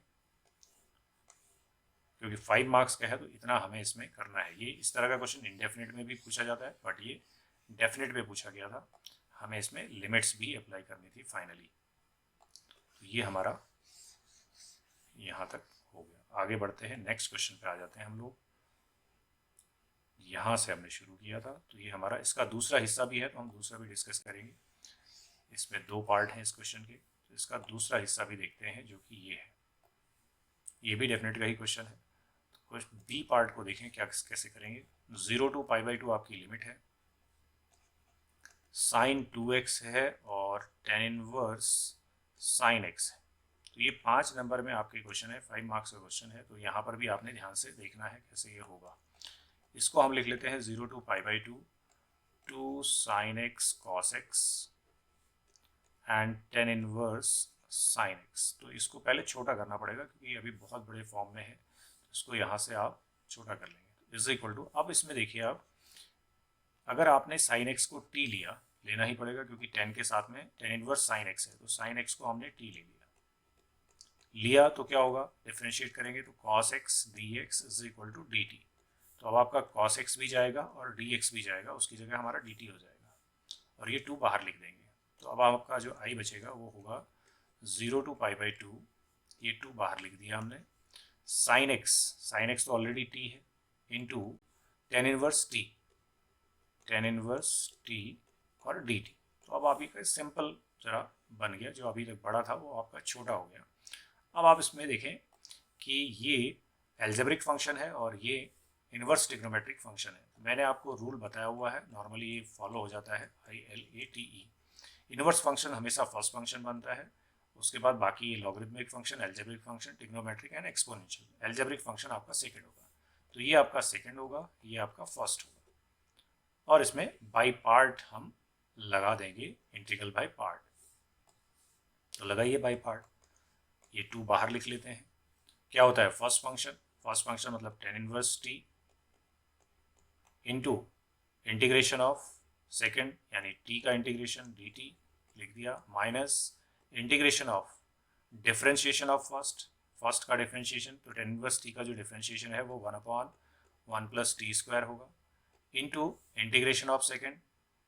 क्योंकि 5 मार्क्स का है तो इतना हमें इसमें करना है। ये इस तरह का क्वेश्चन इंडेफिनिट में भी पूछा जाता है, बट ये डेफिनेट में पूछा गया था, हमें इसमें लिमिट्स भी अप्लाई करनी थी फाइनली। तो ये हमारा यहाँ तक हो गया। आगे बढ़ते हैं, नेक्स्ट क्वेश्चन पे आ जाते हैं हम लोग। यहाँ से हमने शुरू किया था, तो ये हमारा इसका दूसरा हिस्सा भी है, तो हम दूसरा भी डिस्कस करेंगे। इसमें 2 पार्ट हैं इस क्वेश्चन के, तो इसका दूसरा हिस्सा भी देखते हैं, जो कि ये है। ये भी डेफिनेट का ही क्वेश्चन है। तो बी पार्ट को देखें क्या कैसे करेंगे। 0 to π/2 आपकी लिमिट है, साइन 2x है और tan इनवर्स साइन x है। तो ये 5 नंबर में आपके क्वेश्चन है, 5 मार्क्स का क्वेश्चन है। तो यहाँ पर भी आपने ध्यान से देखना है कैसे ये होगा। इसको हम लिख लेते हैं 0 to π/2 2 sin x cos x and tan inverse sin x। तो इसको पहले छोटा करना पड़ेगा, क्योंकि अभी बहुत बड़े फॉर्म में है, तो इसको यहाँ से आप छोटा कर लेंगे। इज इक्वल टू, अब इसमें देखिए आप, अगर आपने sin x को t लिया, लेना ही पड़ेगा क्योंकि tan के साथ में tan इनवर्स sin x है, तो sin x को हमने t ले लिया तो क्या होगा, डिफ्रेंशिएट करेंगे तो cos x dx is equal to dt। तो अब आपका cos x भी जाएगा और dx भी जाएगा, उसकी जगह हमारा dt हो जाएगा, और ये 2 बाहर लिख देंगे। तो अब आपका जो i बचेगा वो होगा 0 to π/2, ये 2 बाहर लिख दिया हमने, sin x तो ऑलरेडी t है, इंटू tan इनवर्स t और dt। तो अब आपका सिंपल जरा बन गया, जो अभी तक बड़ा था वो आपका छोटा हो गया। अब आप इसमें देखें कि ये एल्जेब्रिक फंक्शन है और ये इन्वर्स ट्रिग्नोमेट्रिक फंक्शन है। मैंने आपको रूल बताया हुआ है, नॉर्मली ये फॉलो हो जाता है, ILATE। इन्वर्स फंक्शन हमेशा फर्स्ट फंक्शन बनता है, उसके बाद बाकी ये logarithmic function, algebraic function, trigonometric and exponential. Algebraic function आपका सेकंड होगा, तो ये आपका सेकंड होगा, ये आपका फर्स्ट होगा। और इसमें बाई पार्ट हम लगा देंगे, इंटीग्रल बाई पार्ट। तो लगाइए बाई पार्ट, ये 2 बाहर लिख लेते हैं। क्या होता है फर्स्ट फंक्शन मतलब tan inverse t into integration of second, यानी t का इंटीग्रेशन dt लिख दिया, minus integration of differentiation of first का डिफरेंशिएशन, तो tan इनवर्स t का जो डिफरेंशिएशन है वो 1/1 + t² होगा, into integration of second,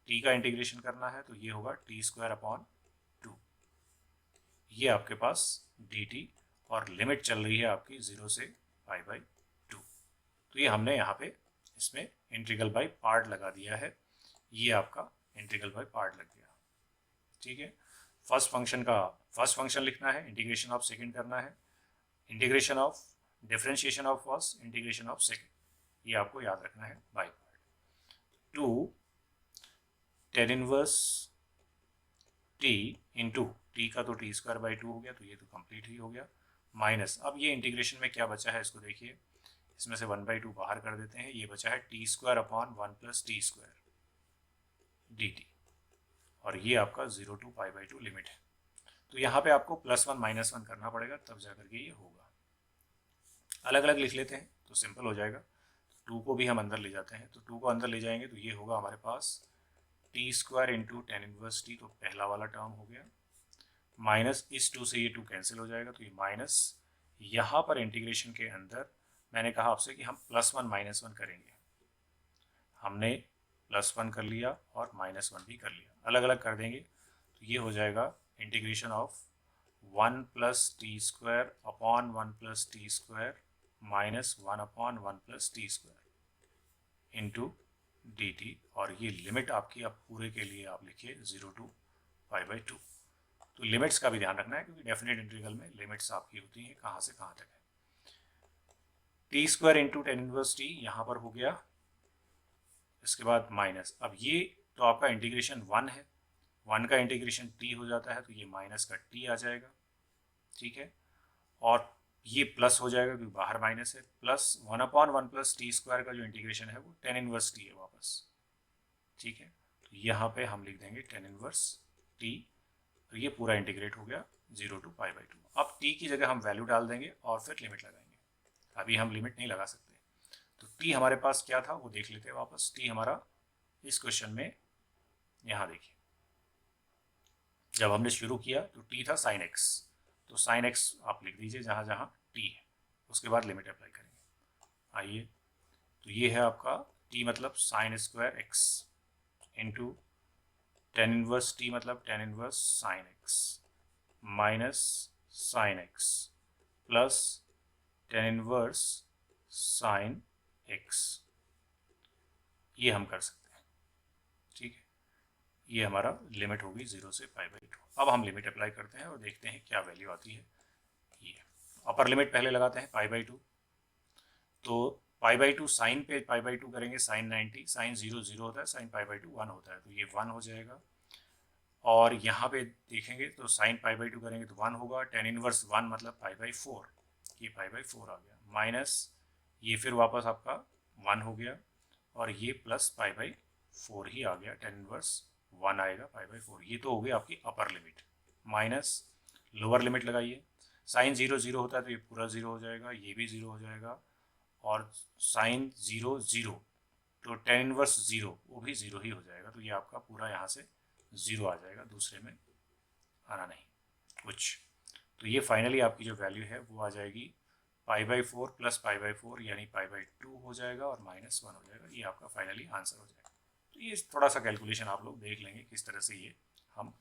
t का इंटीग्रेशन करना है तो ये होगा t²/2। ये आपके पास dt, और लिमिट चल रही है आपकी 0 से π/2। तो ये हमने यहाँ पे इसमें इंटीग्रल बाय पार्ट लगा दिया है, ये आपका इंटीग्रल बाय पार्ट लग गया। ठीक है, फर्स्ट फंक्शन लिखना है, इंटीग्रेशन ऑफ सेकंड करना है, integration of differentiation of first, integration of second, ये आपको याद रखना है by part. 2 tan inverse T into T का तो टी स्क्वायर बाई 2 हो गया, तो ये तो कंप्लीट ही हो गया, माइनस अब ये इंटीग्रेशन में क्या बचा है इसको देखिए, इसमें से 1/2 बाहर कर देते हैं, ये बचा है T square upon 1 plus T square D T, और ये आपका 0 to π/2 लिमिट है। तो यहाँ पे आपको +1 -1 करना पड़ेगा, तब जाकर के ये होगा। अलग अलग लिख लेते हैं तो सिंपल हो जाएगा। 2 को भी हम अंदर ले जाते हैं, तो 2 को अंदर ले जाएंगे तो ये होगा हमारे पास t square into tan inverse t, तो पहला वाला टर्म हो गया, माइनस इस 2 से ये 2 कैंसिल हो जाएगा, तो ये माइनस, यहाँ पर इंटीग्रेशन के अंदर मैंने कहा आपसे कि हम +1 -1 करेंगे, हमने +1 कर लिया और -1 भी कर लिया, अलग अलग कर देंगे तो ये हो जाएगा integration of 1 plus T square upon 1 plus T square minus 1 upon 1 plus T square into D T, और ये लिमिट आपकी अब पूरे के लिए आप लिखिए 0 to π/2। तो लिमिट्स का भी ध्यान रखना है क्योंकि डेफिनेट इंटीग्रल में लिमिट्स आपकी होती हैं कहाँ से कहाँ तक है। T square into tan inverse T यहाँ पर हो गया, इसके बाद माइनस, अब ये तो आपका इंटीग्रेशन 1 है, 1 का इंटीग्रेशन t हो जाता है तो ये माइनस का t आ जाएगा, ठीक है, और ये प्लस हो जाएगा क्योंकि बाहर माइनस है, plus 1 upon 1 plus T square का जो इंटीग्रेशन है वो tan इनवर्स t है वापस, ठीक है, तो यहाँ पे हम लिख देंगे tan इनवर्स t, तो ये पूरा इंटीग्रेट हो गया 0 to π/2। अब t की जगह हम वैल्यू डाल देंगे और फिर लिमिट लगाएंगे, अभी हम लिमिट नहीं लगा सकते, तो t हमारे पास क्या था वो देख लेते हैं वापस। t हमारा इस क्वेश्चन में यहाँ देखिए, जब हमने शुरू किया तो t था sin x, तो sin x आप लिख दीजिए जहाँ जहाँ t है, उसके बाद लिमिट अप्लाई करेंगे। आइए, तो ये है आपका t मतलब sin square x into tan inverse t मतलब tan inverse sin x minus sin x plus tan inverse sin x, ये हम कर सकते हैं, ठीक है, ये हमारा लिमिट होगी 0 से π/2। अब हम लिमिट अप्लाई करते हैं और देखते हैं क्या वैल्यू आती है। ये अपर लिमिट पहले लगाते हैं π/2, तो π/2 साइन पे π/2 करेंगे, साइन 90, साइन 0 0 होता है, साइन π/2 1 होता है, तो ये 1 हो जाएगा, और यहाँ पे देखेंगे तो साइन π/2 करेंगे तो 1 होगा, tan इनवर्स 1 मतलब π/4, ये π/4 आ गया, माइनस ये फिर वापस आपका 1 हो गया, और ये प्लस π/4 ही आ गया, tan इनवर्स 1 आएगा π/4, ये तो हो गई आपकी upper limit, minus lower limit लगाइए, साइन 0 0 होता है तो ये पूरा 0 हो जाएगा, ये भी 0 हो जाएगा, और साइन 0 0 तो tan इनवर्स 0 वो भी 0 ही हो जाएगा, तो ये आपका पूरा यहाँ से 0 आ जाएगा, दूसरे में आना नहीं कुछ, तो ये फाइनली आपकी जो वैल्यू है वो आ जाएगी π/4 प्लस π/4 यानी π/2 हो जाएगा और -1 हो जाएगा, ये आपका फाइनली आंसर हो जाएगा। तो ये थोड़ा सा कैलकुलेशन आप लोग देख लेंगे किस तरह से ये हम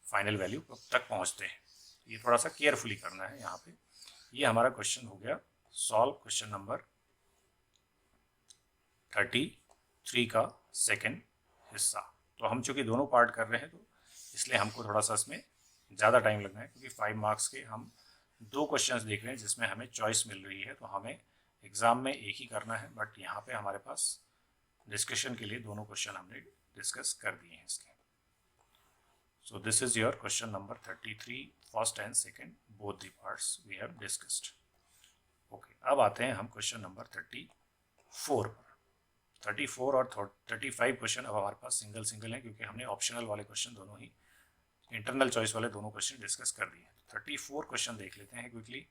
फाइनल वैल्यू तक पहुँचते हैं, ये थोड़ा सा केयरफुली करना है यहाँ पे। ये हमारा क्वेश्चन हो गया सॉल्व, क्वेश्चन नंबर 33 का सेकेंड हिस्सा। तो हम चूँकि दोनों पार्ट कर रहे हैं तो इसलिए हमको थोड़ा सा इसमें ज़्यादा टाइम लगना है, क्योंकि 5 मार्क्स के हम 2 क्वेश्चंस देख रहे हैं जिसमें हमें चॉइस मिल रही है, तो हमें एग्ज़ाम में एक ही करना है, बट यहाँ पे हमारे पास डिस्कशन के लिए दोनों क्वेश्चन हमने डिस्कस कर दिए हैं इसके। So this is your question number 33, first and second both the parts we have discussed. Okay, अब आते हैं हम क्वेश्चन नंबर 34 पर। 34 और 35 क्वेश्चन अब हमारे पास सिंगल सिंगल हैं, क्योंकि हमने ऑप्शनल वाले क्वेश्चन दोनों ही, इंटरनल चॉइस वाले दोनों क्वेश्चन डिस्कस कर दिए। 34 क्वेश्चन देख लेते हैं क्विकली।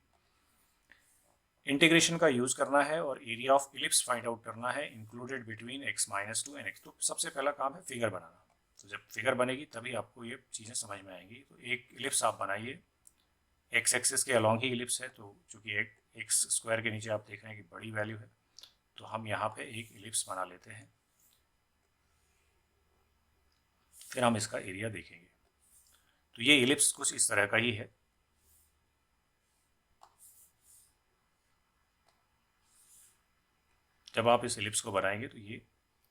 इंटीग्रेशन का यूज करना है और area of ellipse find out करना है included between x-2 and x। तो सबसे पहला काम है फिगर बनाना, तो जब फिगर बनेगी तभी आपको ये चीज़ें समझ में आएंगी। तो एक इलिप्स आप बनाइए, x एक्सिस के अलॉन्ग ही इलिप्स है, तो चूँकि x स्क्वायर के नीचे आप देख रहे हैं कि बड़ी वैल्यू है, तो हम यहाँ पे एक इलिप्स बना लेते हैं, फिर हम इसका एरिया देखेंगे। तो ये इलिप्स कुछ इस तरह का ही है, जब आप इस एलिप्स को बनाएंगे तो ये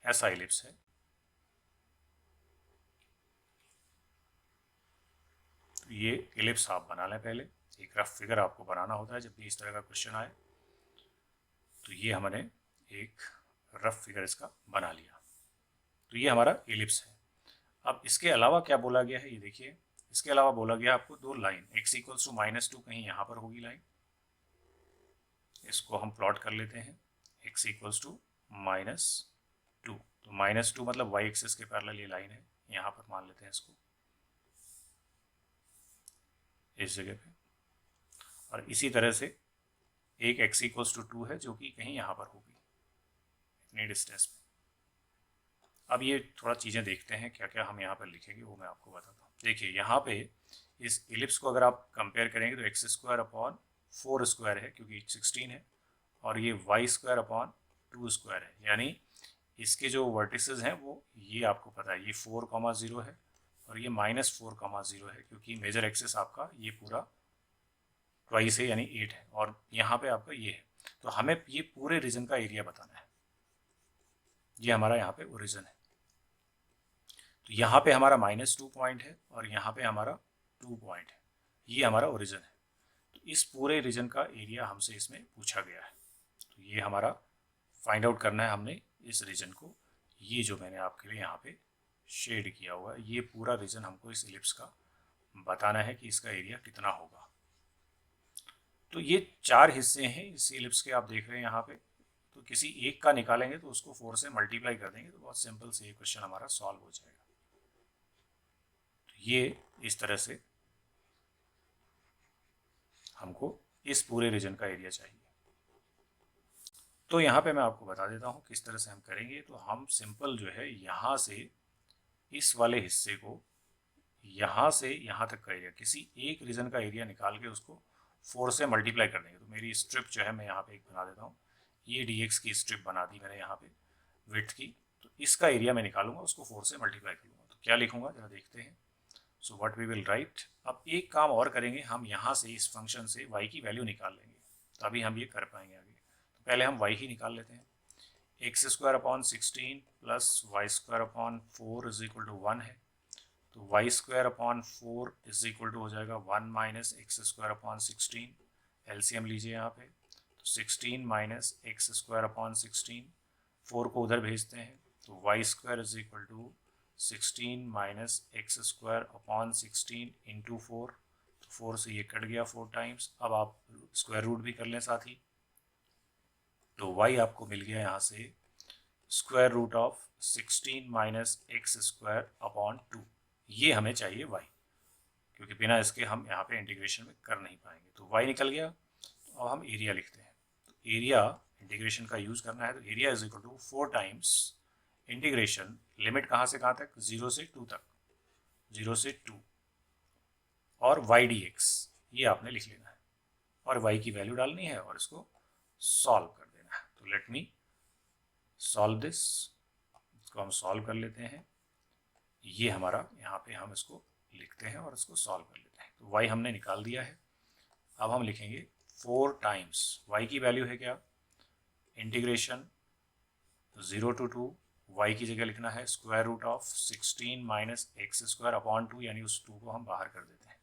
ऐसा एलिप्स है। तो ये एलिप्स आप बना लें पहले, एक रफ फिगर आपको बनाना होता है जब भी इस तरह का क्वेश्चन आए। तो ये हमने एक रफ फिगर इसका बना लिया। तो ये हमारा एलिप्स है। अब इसके अलावा क्या बोला गया है ये देखिए, इसके अलावा बोला गया आपको दो लाइन x इक्वल्स टू -2 कहीं यहाँ पर होगी लाइन, इसको हम प्लॉट कर लेते हैं x इक्वल्स टू -2। तो -2 मतलब y एक्सिस के पैरेलल ये लाइन है, यहाँ पर मान लेते हैं इसको इस जगह पे। और इसी तरह से एक x इक्वल्स टू 2 है जो कि कहीं यहाँ पर होगी इतनी डिस्टेंस पे। अब ये थोड़ा चीज़ें देखते हैं क्या क्या हम यहाँ पर लिखेंगे, वो मैं आपको बताता हूँ। देखिए यहाँ पे इस एलिप्स को अगर आप कंपेयर करेंगे तो एक्स स्क्वायर अपॉन 4 स्क्वायर है क्योंकि 16 है, और ये वाई स्क्वायर अपॉन 2 स्क्वायर है, यानी इसके जो वर्टिसेस हैं वो ये आपको पता है, ये 4,0 है और ये -4,0 है क्योंकि मेजर एक्सिस आपका ये पूरा ट्वाइस है यानी 8 है, और यहाँ पे आपका ये है। तो हमें ये पूरे रीजन का एरिया बताना है, ये हमारा यहाँ पे ओरिजिन है। तो यहाँ पे हमारा -2 पॉइंट है और यहाँ पे हमारा 2 पॉइंट है, ये हमारा ओरिजिन है। तो इस पूरे रीजन का एरिया हमसे इसमें पूछा गया है। तो ये हमारा फाइंड आउट करना है हमने इस रीजन को। ये जो मैंने आपके लिए यहाँ पे शेड किया हुआ है, ये पूरा रीजन हमको इस एलिप्स का बताना है कि इसका एरिया कितना होगा। तो ये 4 हिस्से हैं इस एलिप्स के, आप देख रहे हैं यहाँ पे। तो किसी एक का निकालेंगे तो उसको 4 से मल्टीप्लाई कर देंगे तो बहुत सिंपल से ये क्वेश्चन हमारा सॉल्व हो जाएगा। तो ये इस तरह से हमको इस पूरे रीजन का एरिया चाहिए। तो यहाँ पे मैं आपको बता देता हूँ किस तरह से हम करेंगे। तो हम सिंपल जो है यहाँ से इस वाले हिस्से को यहाँ से यहाँ तक का एरिया, किसी एक रीजन का एरिया निकाल के उसको 4 से मल्टीप्लाई कर देंगे। तो मेरी स्ट्रिप जो है मैं यहाँ पे एक बना देता हूँ, ये dx की स्ट्रिप बना दी मैंने यहाँ पे विड्थ की। तो इसका एरिया मैं निकालूंगा, उसको 4 से मल्टीप्लाई करूँगा। तो क्या लिखूंगा जरा देखते हैं। So what we will write, अब एक काम और करेंगे, हम यहाँ से इस फंक्शन से y की वैल्यू निकाल लेंगे, तभी हम ये कर पाएंगे आगे। तो पहले हम y ही निकाल लेते हैं। X square upon 16 plus Y square upon 4 is equal to 1 है। तो Y square upon 4 is equal to हो जाएगा 1 minus x square upon 16। LCM लीजिए यहाँ पे, तो 16 माइनस एक्स स्क्वायर अपॉन 16, 4 को उधर भेजते हैं तो Y square is equal to 16 minus x square upon 16 into 4। तो 4 से ये कट गया 4 टाइम्स। अब आप स्क्वायर रूट भी कर लें साथ ही, तो y आपको मिल गया यहाँ से square root of 16 minus x square upon 2। ये हमें चाहिए y, क्योंकि बिना इसके हम यहाँ पे इंटीग्रेशन में कर नहीं पाएंगे। तो y निकल गया। तो अब हम एरिया लिखते हैं। तो एरिया इंटीग्रेशन का यूज़ करना है, तो area is equal to 4 times integration, limit कहाँ से कहाँ तक, 0 से 2 तक, 0 से 2 और y dx, ये आपने लिख लेना है और y की वैल्यू डालनी है और इसको सॉल्व कर देना है। तो लेट मी सॉल्व दिस, इसको हम सॉल्व कर लेते हैं। ये हमारा यहाँ पे हम इसको लिखते हैं और इसको सॉल्व कर लेते हैं। तो y हमने निकाल दिया है। अब हम लिखेंगे 4 टाइम्स, y की वैल्यू है क्या, इंटीग्रेशन 0 to 2, y की जगह लिखना है square root of 16 minus x square upon 2, यानी उस 2 को हम बाहर कर देते हैं,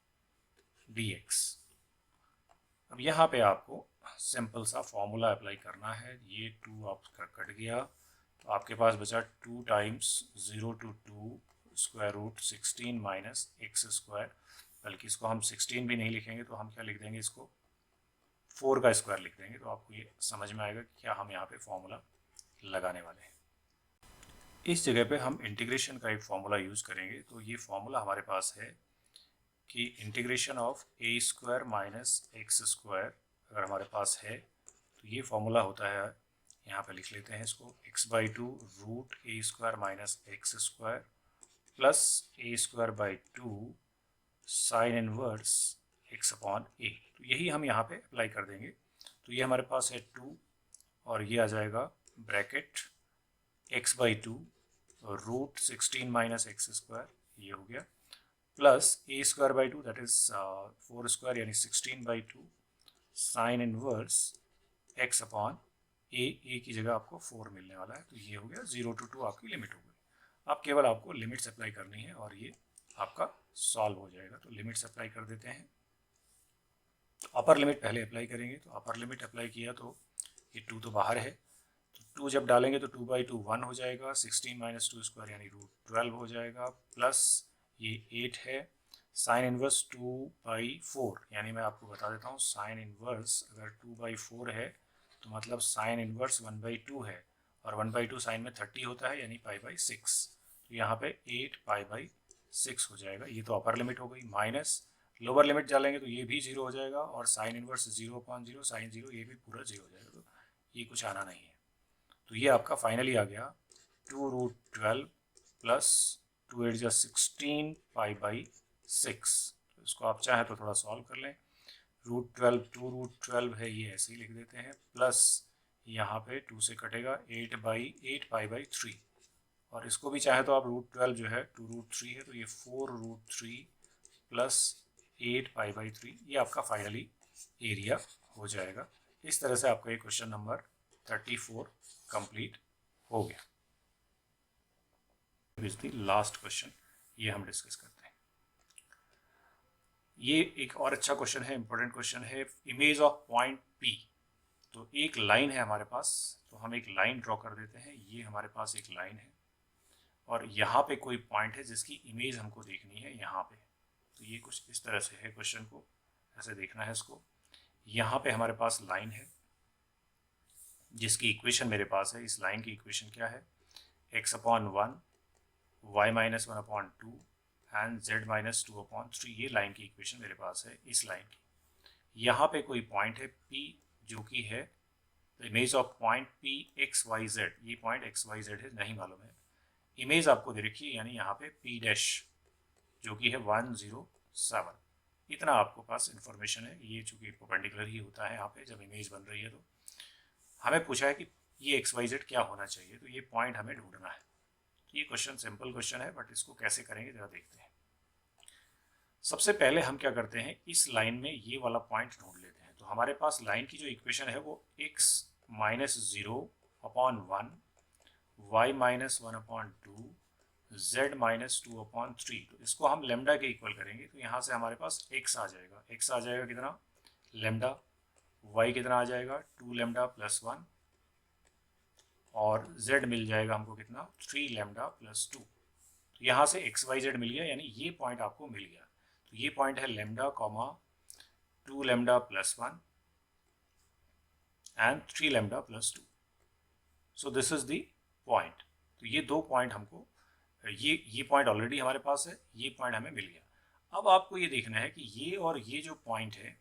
dx। अब यहाँ पे आपको सिंपल सा फॉर्मूला अप्लाई करना है। ये 2 आपका कट गया तो आपके पास बचा 2 times 0 to 2 square root 16 minus x square, बल्कि इसको हम 16 भी नहीं लिखेंगे तो हम क्या लिख देंगे, इसको 4 का स्क्वायर लिख देंगे। तो आपको ये समझ में आएगा कि क्या हम यहाँ पे फॉर्मूला लगाने वाले हैं। इस जगह पे हम इंटीग्रेशन का एक फॉर्मूला यूज़ करेंगे। तो ये फॉर्मूला हमारे पास है कि integration of A square minus x square अगर हमारे पास है तो ये फॉर्मूला होता है, यहाँ पे लिख लेते हैं इसको, x/2 root a square minus x square plus A square by 2 sine inverse x upon a. तो यही हम यहाँ पे अप्लाई कर देंगे। तो ये हमारे पास है 2 और ये आ जाएगा bracket x/2 root 16 minus x square, ये हो गया, plus A square by 2 that is 4 square यानी 16/2 sine inverse x upon A की जगह आपको 4 मिलने वाला है। तो ये हो गया 0 to 2 आपकी लिमिट हो गई। अब केवल आपको लिमिट्स अप्लाई करनी है और ये आपका सॉल्व हो जाएगा। तो लिमिट्स अप्लाई कर देते हैं। तो अपर लिमिट पहले अप्लाई करेंगे। तो अपर लिमिट अप्लाई किया तो ये 2 तो बाहर है, तो 2 जब डालेंगे तो 2/2 1 हो जाएगा, 16 माइनस 2 स्क्वायर यानी √12 हो जाएगा, प्लस ये 8 है, साइन इनवर्स 2/4 यानी मैं आपको बता देता हूँ साइन इनवर्स अगर 2/4 है तो मतलब साइन इनवर्स 1/2 है, और 1/2 साइन में 30 होता है यानी π/6। तो यहाँ पे 8 π/6 हो जाएगा। ये तो अपर लिमिट हो गई। माइनस लोअर लिमिट डालेंगे तो ये भी 0 हो जाएगा, और साइन इनवर्स 0/0 साइन 0 ये भी पूरा 0 हो जाएगा। तो ये कुछ आना नहीं है। तो ये आपका फाइनली आ गया 2√12 प्लस 2 8 16 π/6। तो इसको आप चाहें तो थोड़ा सॉल्व कर लें। √12 2√12 है, ये ऐसे ही लिख देते हैं, प्लस यहाँ पे 2 से कटेगा 8 π/3, और इसको भी चाहे तो आप √12 जो है 2√3 है तो ये 4√3 प्लस 8 π/3 ये आपका फाइनली एरिया हो जाएगा। इस तरह से आपका ये क्वेश्चन नंबर 34 कंप्लीट हो गया। लास्ट क्वेश्चन ये हम डिस्कस करते हैं। ये एक और अच्छा क्वेश्चन है, इंपॉर्टेंट क्वेश्चन है। Image of point P। तो एक लाइन है हमारे पास, तो हम एक लाइन ड्रॉ कर देते हैं। ये हमारे पास एक लाइन है और यहाँ पे कोई पॉइंट है जिसकी इमेज हमको देखनी है यहाँ पे। तो ये कुछ इस तरह से है, क्वेश्चन को ऐसे देखना है इसको। यहाँ पे हमारे पास लाइन है जिसकी इक्वेशन मेरे पास है। इस लाइन की इक्वेशन क्या है? x/1 y-1/2 and z-2/3। ये लाइन की इक्वेशन मेरे पास है इस लाइन की। यहाँ पे कोई पॉइंट है P जो कि है image of point P x, y, z। ये पॉइंट x, y, z है, नहीं मालूम है। इमेज आपको दे रखी है यानी यहाँ पे P' जो कि है 107। इतना आपको पास इंफॉर्मेशन है। ये चूँकि परपेंडिकुलर ही होता है यहाँ पे जब इमेज बन रही है। तो हमें पूछा है कि ये x, y, z क्या होना चाहिए, तो ये पॉइंट हमें ढूंढना है। ये क्वेश्चन सिंपल क्वेश्चन है, बट इसको कैसे करेंगे जरा देखते हैं। सबसे पहले हम क्या करते हैं, इस लाइन में ये वाला पॉइंट ढूंढ लेते हैं। तो हमारे पास लाइन की जो इक्वेशन है वो x - 0/1 y - 1/2 z - 2/3। तो इसको हम लेमडा के इक्वल करेंगे। तो यहाँ से हमारे पास x आ जाएगा। x आ जाएगा कितना? लेमडा। y कितना आ जाएगा? 2 लेमडा प्लस 1, और z मिल जाएगा हमको कितना? 3 लेमडा प्लस 2। तो यहाँ से x, y, z मिल गया, यानी ये पॉइंट आपको मिल गया। तो ये पॉइंट है lambda, 2 lambda plus 1 and 3 lambda plus 2। So this is the point. तो ये दो पॉइंट हमको, ये पॉइंट ऑलरेडी हमारे पास है, ये पॉइंट हमें मिल गया। अब आपको ये देखना है कि ये और ये जो पॉइंट है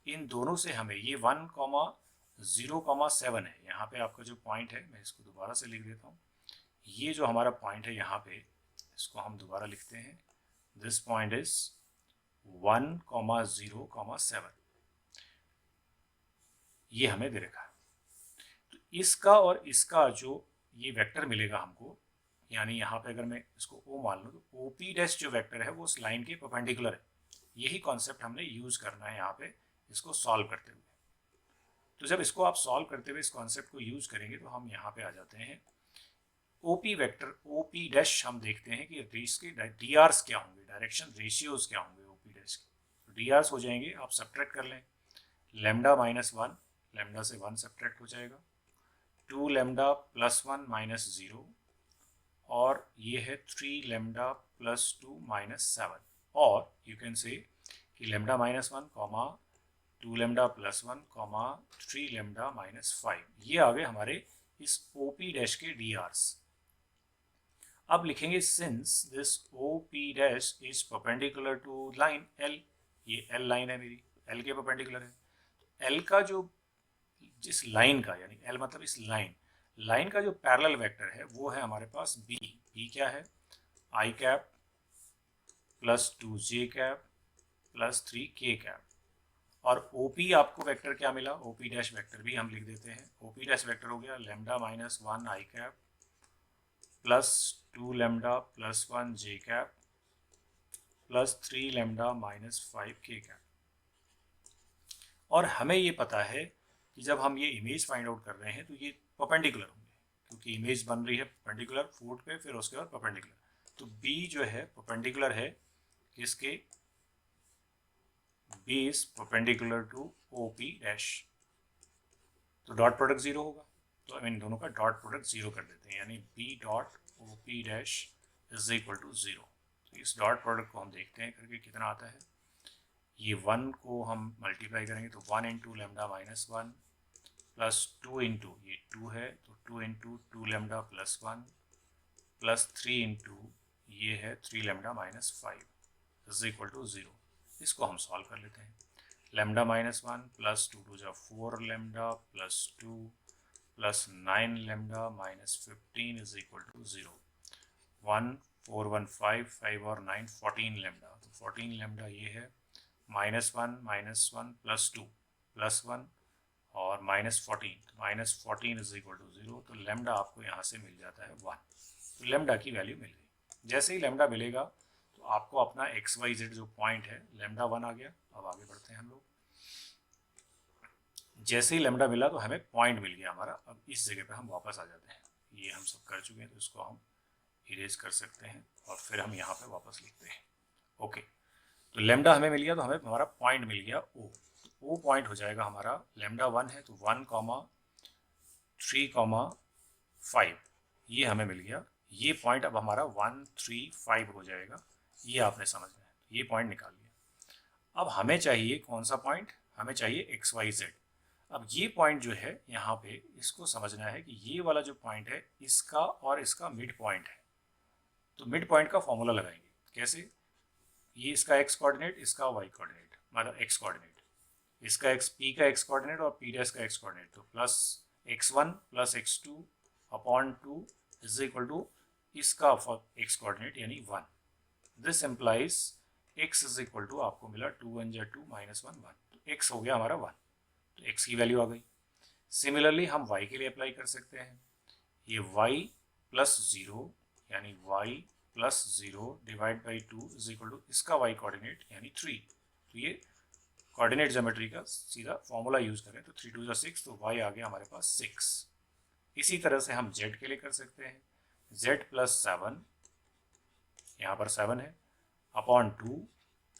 इन दोनों से हमें ये 1,0,7 है। यहाँ पे आपका जो पॉइंट है, मैं इसको दोबारा से लिख देता हूँ। ये जो हमारा पॉइंट है यहाँ पे, इसको हम दोबारा लिखते हैं। This point is 1,0,7। ये हमें दे रखा है। तो इसका और इसका जो ये वेक्टर मिलेगा हमको, यानी यहाँ पे अगर मैं इसको O मान लूँ तो OP' जो वेक्टर है वो उस लाइन के परपेंडिकुलर है। यही कॉन्सेप्ट हमने यूज करना है यहाँ पे इसको सॉल्व करते हुए। तो जब इसको आप सॉल्व करते हुए इस कॉन्सेप्ट को यूज करेंगे तो हम यहाँ पे आ जाते हैं। OP वेक्टर OP' हम देखते हैं कि इसके DRs क्या होंगे, डायरेक्शन रेशियोज क्या होंगे OP' के। तो DRs हो जाएंगे, आप सब्ट्रैक्ट कर लें। लेमडा -1, लेमडा से 1 सब्ट्रैक्ट हो जाएगा। 2 लेमडा प्लस 1 माइनस 0, और ये है 3 लेमडा प्लस 2 माइनस 7। और यू कैन से कि lambda -1, 2 lambda plus 1, 3 lambda minus 5। ये आ गए हमारे इस OP' के DRs। अब लिखेंगे since this OP' is perpendicular to line L। ये L लाइन है मेरी, L के परपेंडिकुलर है। L का जो जिस लाइन का, यानी L मतलब इस लाइन का जो पैरेलल वेक्टर है वो है हमारे पास B। B क्या है? I cap plus 2J cap plus 3K cap. और OP आपको वेक्टर क्या मिला? OP' वेक्टर भी हम लिख देते हैं। OP' वेक्टर हो गया lambda -1 I cap plus 2 lambda plus 1 J cap plus 3 lambda minus 5 K cap. और हमें ये पता है कि जब हम ये इमेज फाइंड आउट कर रहे हैं तो ये परपेंडिकुलर होंगे, क्योंकि इमेज बन रही है परपेंडिकुलर फूट पे, फिर उसके बाद परपेंडिकुलर। तो बी जो है परपेंडिकुलर है किसके, B is perpendicular to O P dash, तो डॉट प्रोडक्ट जीरो होगा। तो इन दोनों का डॉट प्रोडक्ट जीरो कर देते हैं, यानी B dot O P dash is equal to zero. तो इस डॉट प्रोडक्ट को हम देखते हैं करके कितना आता है। ये 1 को हम मल्टीप्लाई करेंगे तो 1 into lambda minus 1 plus 2 into ये 2 है तो 2 into 2 lambda plus 1 plus 3 into ये है 3 lambda minus 5 is equal to zero. इसको हम सॉल्व कर लेते हैं। लेमडा माइनस 1 प्लस 2 टू जा 4 lambda plus 2 plus 9 lambda minus 15 is equal to zero. 1 4 1 5 5 और 9 14 लेमडा, तो 14 लेमडा ये है माइनस 1 प्लस 2 प्लस 1 और minus 14 is equal to zero. तो लेमडा आपको यहाँ से मिल जाता है 1। तो लेमडा की वैल्यू मिल गई। जैसे ही लेमडा मिलेगा तो आपको अपना एक्स वाई जेड जो पॉइंट है लेमडा 1 आ गया। अब आगे बढ़ते हैं हम लोग। जैसे ही लेमडा मिला तो हमें पॉइंट मिल गया हमारा। अब इस जगह पे हम वापस आ जाते हैं। ये हम सब कर चुके हैं तो इसको हम इरेज कर सकते हैं और फिर हम यहाँ पे वापस लिखते हैं। ओके, तो लेमडा हमें मिल गया तो हमें हमारा पॉइंट मिल गया ओ। ओ पॉइंट हो जाएगा हमारा, लेमडा 1 है तो 1,3,5 ये हमें मिल गया। ये पॉइंट अब हमारा 1 3 5 हो जाएगा। ये आपने समझना है, ये पॉइंट निकाल लिया। अब हमें चाहिए कौन सा पॉइंट, हमें चाहिए एक्स वाई जेड। अब ये पॉइंट जो है यहाँ पे इसको समझना है कि ये वाला जो पॉइंट है इसका और इसका मिड पॉइंट है। तो मिड पॉइंट का फॉर्मूला लगाएंगे कैसे, ये इसका एक्स कोऑर्डिनेट, इसका वाई कोऑर्डिनेट, मतलब एक्स कोऑर्डिनेट, इसका एक्स पी का एक्स कोऑर्डिनेट और पी डैश का एक्स कोऑर्डिनेट। तो plus x1 plus x2 upon 2 is equal to इसका एक्स कोऑर्डिनेट यानी 1। This implies x is equal to आपको मिला 2 1 जा 2 माइनस 1 1, तो x हो गया हमारा 1। तो x की वैल्यू आ गई। सिमिलरली हम y के लिए अप्लाई कर सकते हैं। ये y प्लस 0 यानी y plus 0 divide by 2 is equal to इसका y कोऑर्डिनेट यानी 3। तो ये कोऑर्डिनेट ज्योमेट्री का सीधा फॉर्मूला यूज करें तो 3 2 6, तो y आ गया हमारे पास 6। इसी तरह से हम z के लिए कर सकते हैं। z प्लस 7, यहाँ पर 7 है, अपॉन 2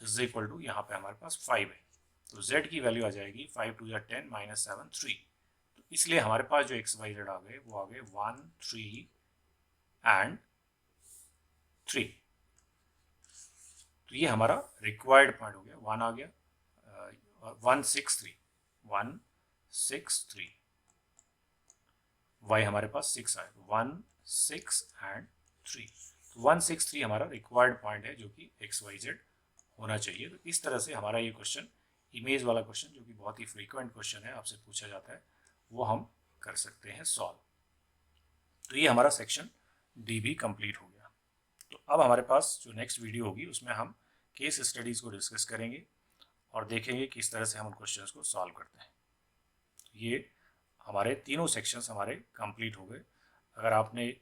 इज इक्वल टू यहाँ पे हमारे पास 5 है। तो z की वैल्यू आ जाएगी 5 2 10 माइनस 7 3। तो इसलिए हमारे पास जो एक्स वाई जेड आ गए वो आ गए 1 3 एंड 3। तो ये हमारा रिक्वायर्ड पॉइंट हो गया, 1 आ गया, 163 वाई हमारे पास 6 आए, 1 6 एंड 3। 163 हमारा रिक्वायर्ड पॉइंट है जो कि एक्स वाई जेड होना चाहिए। तो इस तरह से हमारा ये क्वेश्चन, इमेज वाला क्वेश्चन जो कि बहुत ही फ्रीक्वेंट क्वेश्चन है, आपसे पूछा जाता है, वो हम कर सकते हैं सॉल्व। तो ये हमारा सेक्शन डी भी कंप्लीट हो गया। तो अब हमारे पास जो नेक्स्ट वीडियो होगी उसमें हम केस स्टडीज़ को डिस्कस करेंगे और देखेंगे किस तरह से हम उन क्वेश्चंस को सॉल्व करते हैं। ये हमारे तीनों सेक्शंस हमारे कंप्लीट हो गए। अगर आपने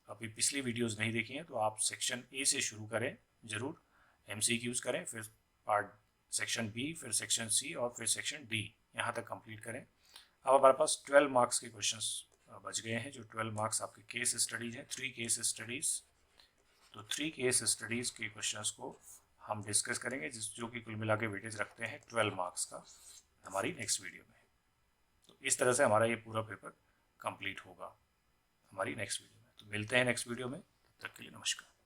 अभी पिछली वीडियोस नहीं देखी हैं तो आप सेक्शन ए से शुरू करें ज़रूर, एमसीक्यूज करें, फिर पार्ट सेक्शन बी, फिर सेक्शन सी और फिर सेक्शन डी, यहाँ तक कंप्लीट करें। अब हमारे पास 12 मार्क्स के क्वेश्चंस बच गए हैं। जो 12 मार्क्स आपके केस स्टडीज़ हैं, 3 केस स्टडीज़। तो 3 केस स्टडीज़ के क्वेश्चंस को हम डिस्कस करेंगे जो कि कुल मिला के वेटेज रखते हैं 12 मार्क्स का हमारी नेक्स्ट वीडियो में। तो इस तरह से हमारा ये पूरा पेपर कंप्लीट होगा हमारी नेक्स्ट वीडियो में। तो मिलते हैं नेक्स्ट वीडियो में, तब तक के लिए नमस्कार।